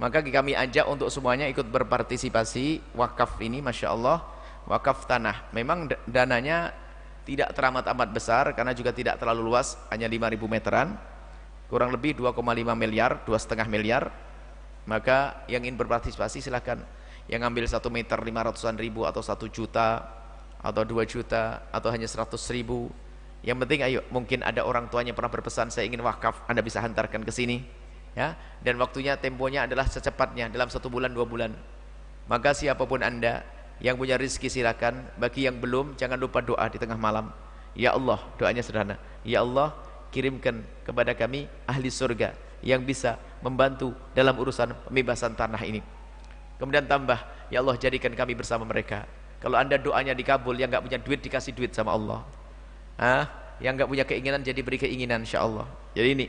Maka kami ajak untuk semuanya ikut berpartisipasi wakaf ini, masya Allah, wakaf tanah. Memang dananya tidak teramat amat besar karena juga tidak terlalu luas, hanya 5.000 meteran, kurang lebih 2,5 miliar, 2,5 miliar. Maka yang ingin berpartisipasi silahkan. Yang ambil 1 meter 500-an ribu atau 1 juta atau 2 juta atau hanya 100.000. Yang penting ayo, mungkin ada orang tuanya pernah berpesan saya ingin wakaf, Anda bisa hantarkan ke sini ya. Dan waktunya, temponya adalah secepatnya dalam 1 bulan 2 bulan. Maka siapapun Anda yang punya rezeki silakan. Bagi yang belum, jangan lupa doa di tengah malam. Ya Allah, doanya sederhana, ya Allah kirimkan kepada kami ahli surga yang bisa membantu dalam urusan pembebasan tanah ini. Kemudian tambah, ya Allah jadikan kami bersama mereka. Kalau Anda doanya dikabul, yang gak punya duit dikasih duit sama Allah. Yang nggak punya keinginan jadi beri keinginan, insyaallah. Jadi ini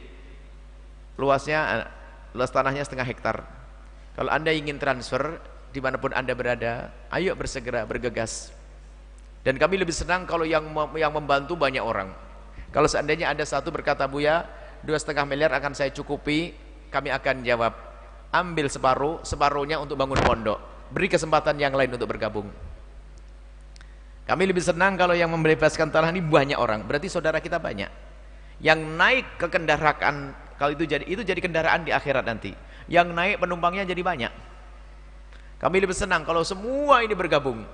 luasnya, luas tanahnya 1/2 hektar. Kalau Anda ingin transfer dimanapun Anda berada, ayo bersegera bergegas. Dan kami lebih senang kalau yang membantu banyak orang. Kalau seandainya ada satu berkata, Buya 2,5 miliar akan saya cukupi, kami akan jawab, ambil separuh, separuhnya untuk bangun pondok, beri kesempatan yang lain untuk bergabung. Kami lebih senang kalau yang membebaskan tanah ini banyak orang, berarti saudara kita banyak. Yang naik ke kendaraan, kalau itu jadi kendaraan di akhirat nanti. Yang naik penumpangnya jadi banyak. Kami lebih senang kalau semua ini bergabung.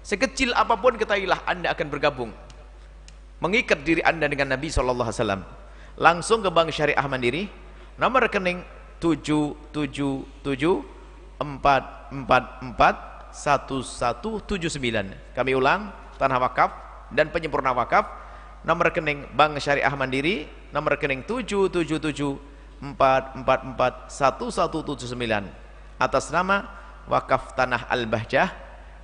Sekecil apapun ketahuilah Anda akan bergabung. Mengikat diri Anda dengan Nabi SAW. Langsung ke Bank Syariah Mandiri, nomor rekening 777444179. Kami ulang, tanah wakaf dan penyempurna wakaf, nomor rekening Bank Syariah Mandiri, nomor rekening 777444179, atas nama Wakaf Tanah Al-Bahjah.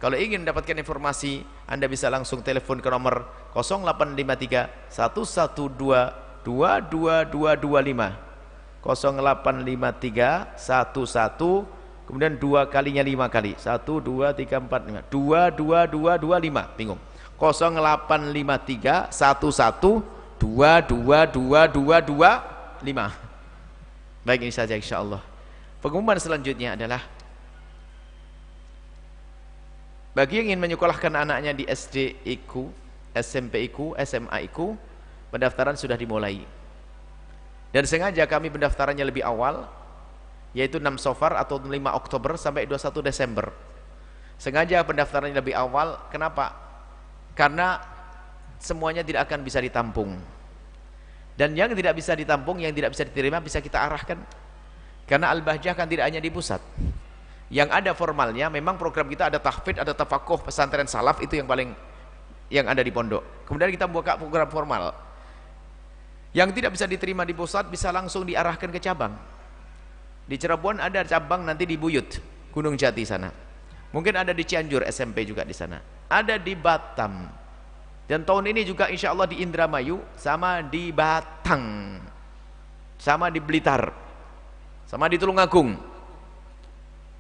Kalau ingin mendapatkan informasi, Anda bisa langsung telepon ke nomor 0853 112 22225, 0853 11 kemudian 2 kalinya 5 kali, 1 2 3 4 5 22225, bingung, 0853 11 22225. Baik, ini saja insyaallah. Pengumuman selanjutnya adalah bagi yang ingin menyekolahkan anaknya di SD IKU, SMP IKU, SMA IKU, pendaftaran sudah dimulai. Dan sengaja kami pendaftarannya lebih awal, yaitu 6 Safar atau 5 Oktober sampai 21 Desember. Sengaja pendaftarannya lebih awal, kenapa? Karena semuanya tidak akan bisa ditampung. Dan yang tidak bisa ditampung, yang tidak bisa diterima, bisa kita arahkan. Karena Al-Bahjah kan tidak hanya di pusat. Yang ada formalnya, memang program kita ada tahfidz, ada tafakuh, pesantren salaf, itu yang paling yang ada di pondok. Kemudian kita buka program formal. Yang tidak bisa diterima di pusat bisa langsung diarahkan ke cabang. Di Cirebon ada cabang nanti di Buyut, Gunung Jati sana. Mungkin ada di Cianjur SMP juga di sana. Ada di Batam. Dan tahun ini juga insya Allah di Indramayu, sama di Batang, sama di Blitar, sama di Tulungagung.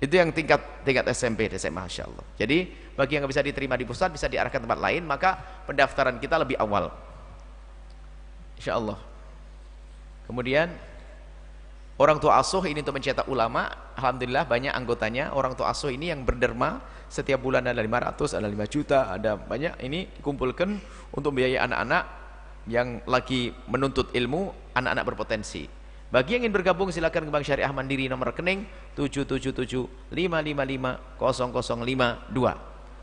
Itu yang tingkat SMP dan SMA, insya Allah. Jadi bagi yang bisa diterima di pusat bisa diarahkan tempat lain, maka pendaftaran kita lebih awal, insya Allah. Kemudian orang tua asuh ini untuk mencetak ulama, alhamdulillah banyak anggotanya. Orang tua asuh ini yang berderma, setiap bulan ada 500, ada 5 juta, ada banyak. Ini dikumpulkan untuk biaya anak-anak yang lagi menuntut ilmu, anak-anak berpotensi. Bagi yang ingin bergabung silakan ke Bank Syariah Mandiri, nomor rekening 77755500552,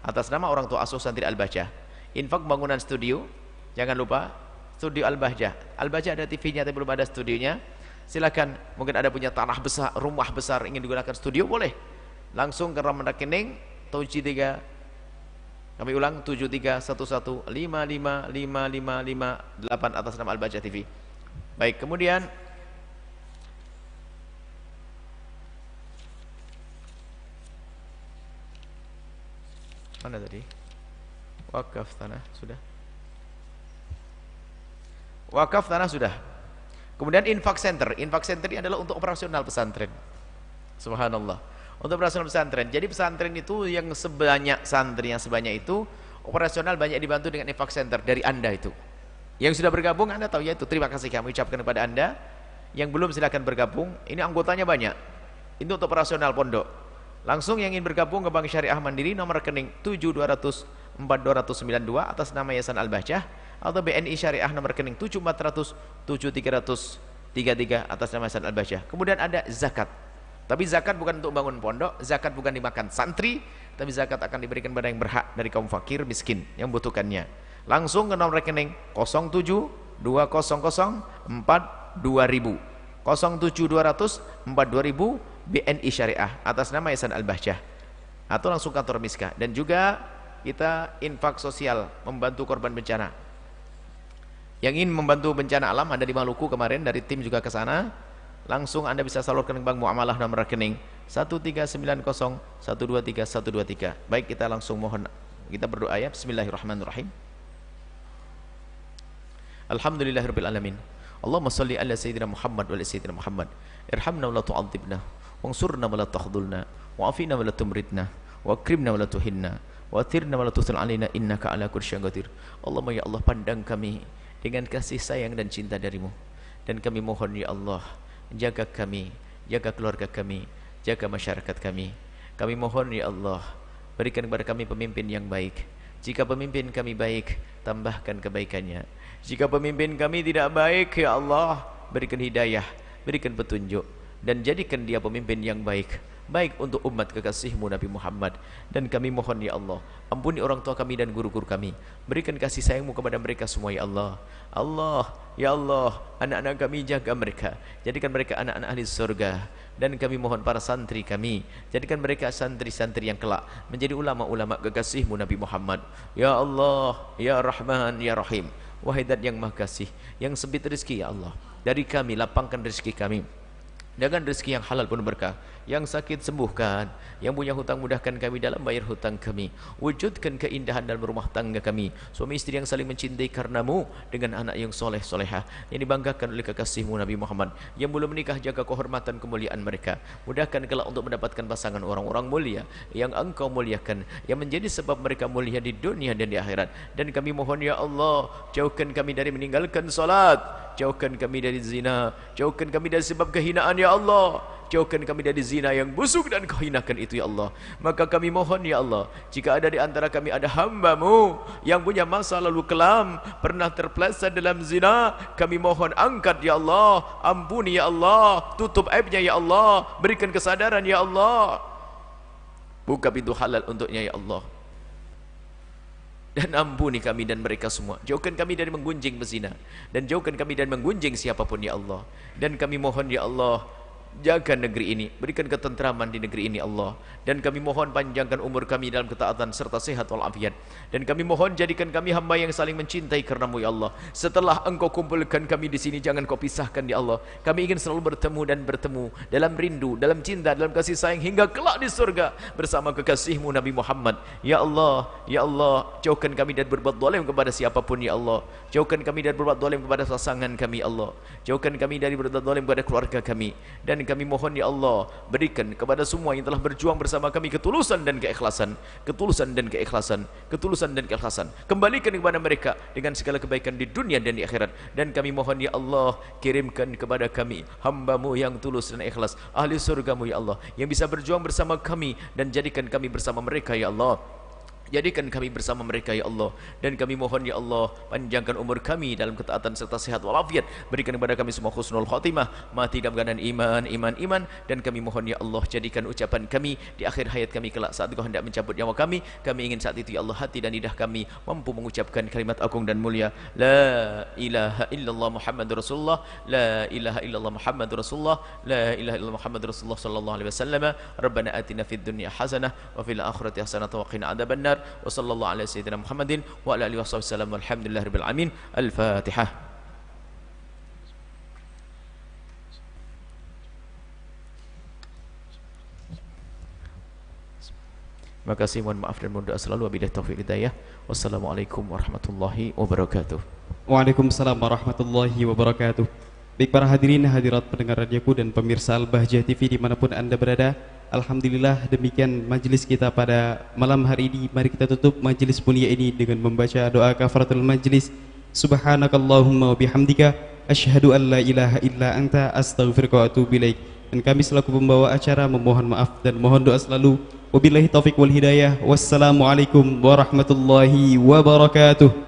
atas nama orang tua asuh santri Al-Bahjah. Infak bangunan studio, jangan lupa studio Al-Bahjah. Al-Bahjah ada TV-nya tapi belum ada studionya. Silakan, mungkin ada punya tanah besar, rumah besar ingin digunakan studio, boleh. Langsung ke nomor rekening 73, kami ulang, 7311555558 atas nama Al-Bahjah TV. Baik, kemudian mana tadi? Wakaf tanah sudah. Wakaf tanah sudah. Kemudian infak center. Infak center ini adalah untuk operasional pesantren. Subhanallah. Untuk operasional pesantren. Jadi pesantren itu yang sebanyak santri yang sebanyak itu operasional banyak dibantu dengan infak center dari Anda itu. Yang sudah bergabung Anda tahu ya itu. Terima kasih kami ucapkan kepada Anda. Yang belum silakan bergabung. Ini anggotanya banyak. Ini untuk operasional pondok. Langsung yang ingin bergabung ke Bank Syariah Mandiri, nomor rekening 72004292 atas nama Yayasan Al-Bahjah, atau BNI Syariah nomor rekening 74007333 atas nama Yayasan Al-Bahjah. Kemudian ada zakat. Tapi zakat bukan untuk bangun pondok, zakat bukan dimakan santri, tapi zakat akan diberikan kepada yang berhak dari kaum fakir miskin yang membutuhkannya. Langsung ke nomor rekening 072004200 072004200 BNI Syariah atas nama Yayasan Al-Bahjah, atau langsung kantor Miska. Dan juga kita infak sosial membantu korban bencana. Yang ingin membantu bencana alam ada di Maluku kemarin, dari tim juga ke sana. Langsung Anda bisa salurkan ke Bank Muamalah nomor rekening 1390123 123. Baik, kita langsung mohon, kita berdoa ya. Bismillahirrahmanirrahim. Alhamdulillahirabbil alamin. Allahumma shalli ala sayyidina Muhammad wa ala sayyidina Muhammad. Irhamna wa la tu'adzibna, wansurna wa la takhdhulna, wa'afina wa la tumritna, wa akrimna wa la tuhinna, wa athirna wa la tuthil alaina innaka ala kulli syai'in qadir. Allahumma ya Allah, pandang kami dengan kasih sayang dan cinta darimu, dan kami mohon ya Allah, jaga kami, jaga keluarga kami, jaga masyarakat kami. Kami mohon ya Allah, berikan kepada kami pemimpin yang baik. Jika pemimpin kami baik, tambahkan kebaikannya. Jika pemimpin kami tidak baik, ya Allah, berikan hidayah, berikan petunjuk, dan jadikan dia pemimpin yang baik, baik untuk umat kekasihmu Nabi Muhammad. Dan kami mohon ya Allah, ampuni orang tua kami dan guru-guru kami, berikan kasih sayangmu kepada mereka semua ya Allah. Allah, ya Allah, anak-anak kami jaga mereka, jadikan mereka anak-anak ahli surga. Dan kami mohon para santri kami, jadikan mereka santri-santri yang kelak menjadi ulama-ulama kekasihmu Nabi Muhammad. Ya Allah, ya Rahman, ya Rahim, wahai Zat yang Maha Kasih, yang sempit rezeki ya Allah, dari kami lapangkan rezeki kami dengan rezeki yang halal pun berkah. Yang sakit sembuhkan, yang punya hutang mudahkan kami dalam bayar hutang kami, wujudkan keindahan dalam rumah tangga kami, suami istri yang saling mencintai karenamu, dengan anak yang soleh solehah yang dibanggakan oleh kekasihmu Nabi Muhammad. Yang belum menikah, jaga kehormatan kemuliaan mereka, mudahkan kelak untuk mendapatkan pasangan orang-orang mulia yang engkau muliakan, yang menjadi sebab mereka mulia di dunia dan di akhirat. Dan kami mohon ya Allah, jauhkan kami dari meninggalkan salat, jauhkan kami dari zina, jauhkan kami dari sebab kehinaan ya Allah, jauhkan kami dari zina yang busuk dan kau hinakan itu ya Allah. Maka kami mohon ya Allah, jika ada di antara kami ada hamba-Mu yang punya masa lalu kelam, pernah terpeleset dalam zina, kami mohon angkat ya Allah, ampuni ya Allah, tutup aibnya ya Allah, berikan kesadaran ya Allah, buka pintu halal untuknya ya Allah. Dan ampuni kami dan mereka semua, jauhkan kami dari menggunjing berzina, dan jauhkan kami dari menggunjing siapapun ya Allah. Dan kami mohon ya Allah, jaga negeri ini, berikan ketentraman di negeri ini Allah. Dan kami mohon panjangkan umur kami dalam ketaatan serta sehat walafiat. Dan kami mohon jadikan kami hamba yang saling mencintai karenamu ya Allah. Setelah engkau kumpulkan kami di sini, jangan kau pisahkan ya Allah. Kami ingin selalu bertemu dan bertemu dalam rindu, dalam cinta, dalam kasih sayang, hingga kelak di surga bersama kekasihmu Nabi Muhammad. Ya Allah, ya Allah, jauhkan kami dari berbuat zalim kepada siapapun ya Allah. Jauhkan kami dari berbuat zalim kepada pasangan kami Allah. Jauhkan kami dari berbuat zalim kepada keluarga kami. Dan kami mohon ya Allah, berikan kepada semua yang telah berjuang bersama kami ketulusan dan keikhlasan, ketulusan dan keikhlasan, ketulusan dan keikhlasan. Kembalikan kepada mereka dengan segala kebaikan di dunia dan di akhirat. Dan kami mohon ya Allah, kirimkan kepada kami hamba-Mu yang tulus dan ikhlas, ahli surga-Mu ya Allah, yang bisa berjuang bersama kami, dan jadikan kami bersama mereka ya Allah. Jadikan kami bersama mereka ya Allah. Dan kami mohon ya Allah, panjangkan umur kami dalam ketaatan serta sehat walafiat. Berikan kepada kami semua husnul khatimah, mati dalam keadaan iman. Dan kami mohon ya Allah, jadikan ucapan kami di akhir hayat kami kelak saat Engkau hendak mencabut nyawa kami. Kami ingin saat itu ya Allah, hati dan lidah kami mampu mengucapkan kalimat agung dan mulia, la ilaha illallah Muhammadur Rasulullah, la ilaha illallah Muhammadur Rasulullah, la ilaha illallah Muhammadur Rasulullah sallallahu alaihi wasallam. Rabbana atina fid dunya hasanah wa fil akhirati hasanah wa qina adzabannar. Wa sallallahu ala sayyidina Muhammadin wa ala alihi wasallam. Walhamdulillahirabbil alamin. Al-Fatihah. Terima kasih, mohon maaf dan mohon doa selalu. Wabillahi taufiq hidayah. Wassalamualaikum warahmatullahi wabarakatuh. Waalaikumsalam warahmatullahi wabarakatuh. Baik para hadirin hadirat pendengar radioku dan pemirsa Al-Bahjah TV dimanapun anda berada, alhamdulillah demikian majelis kita pada malam hari ini. Mari kita tutup majelis mulia ini dengan membaca doa kafaratul majelis. Subhanakallahumma wa bihamdika asyhadu an la ilaha illa anta astaghfiruka wa atubu ilaik. Dan kami selaku pembawa acara memohon maaf dan mohon doa selalu. Wabillahi taufiq wal hidayah. Wassalamualaikum warahmatullahi wabarakatuh.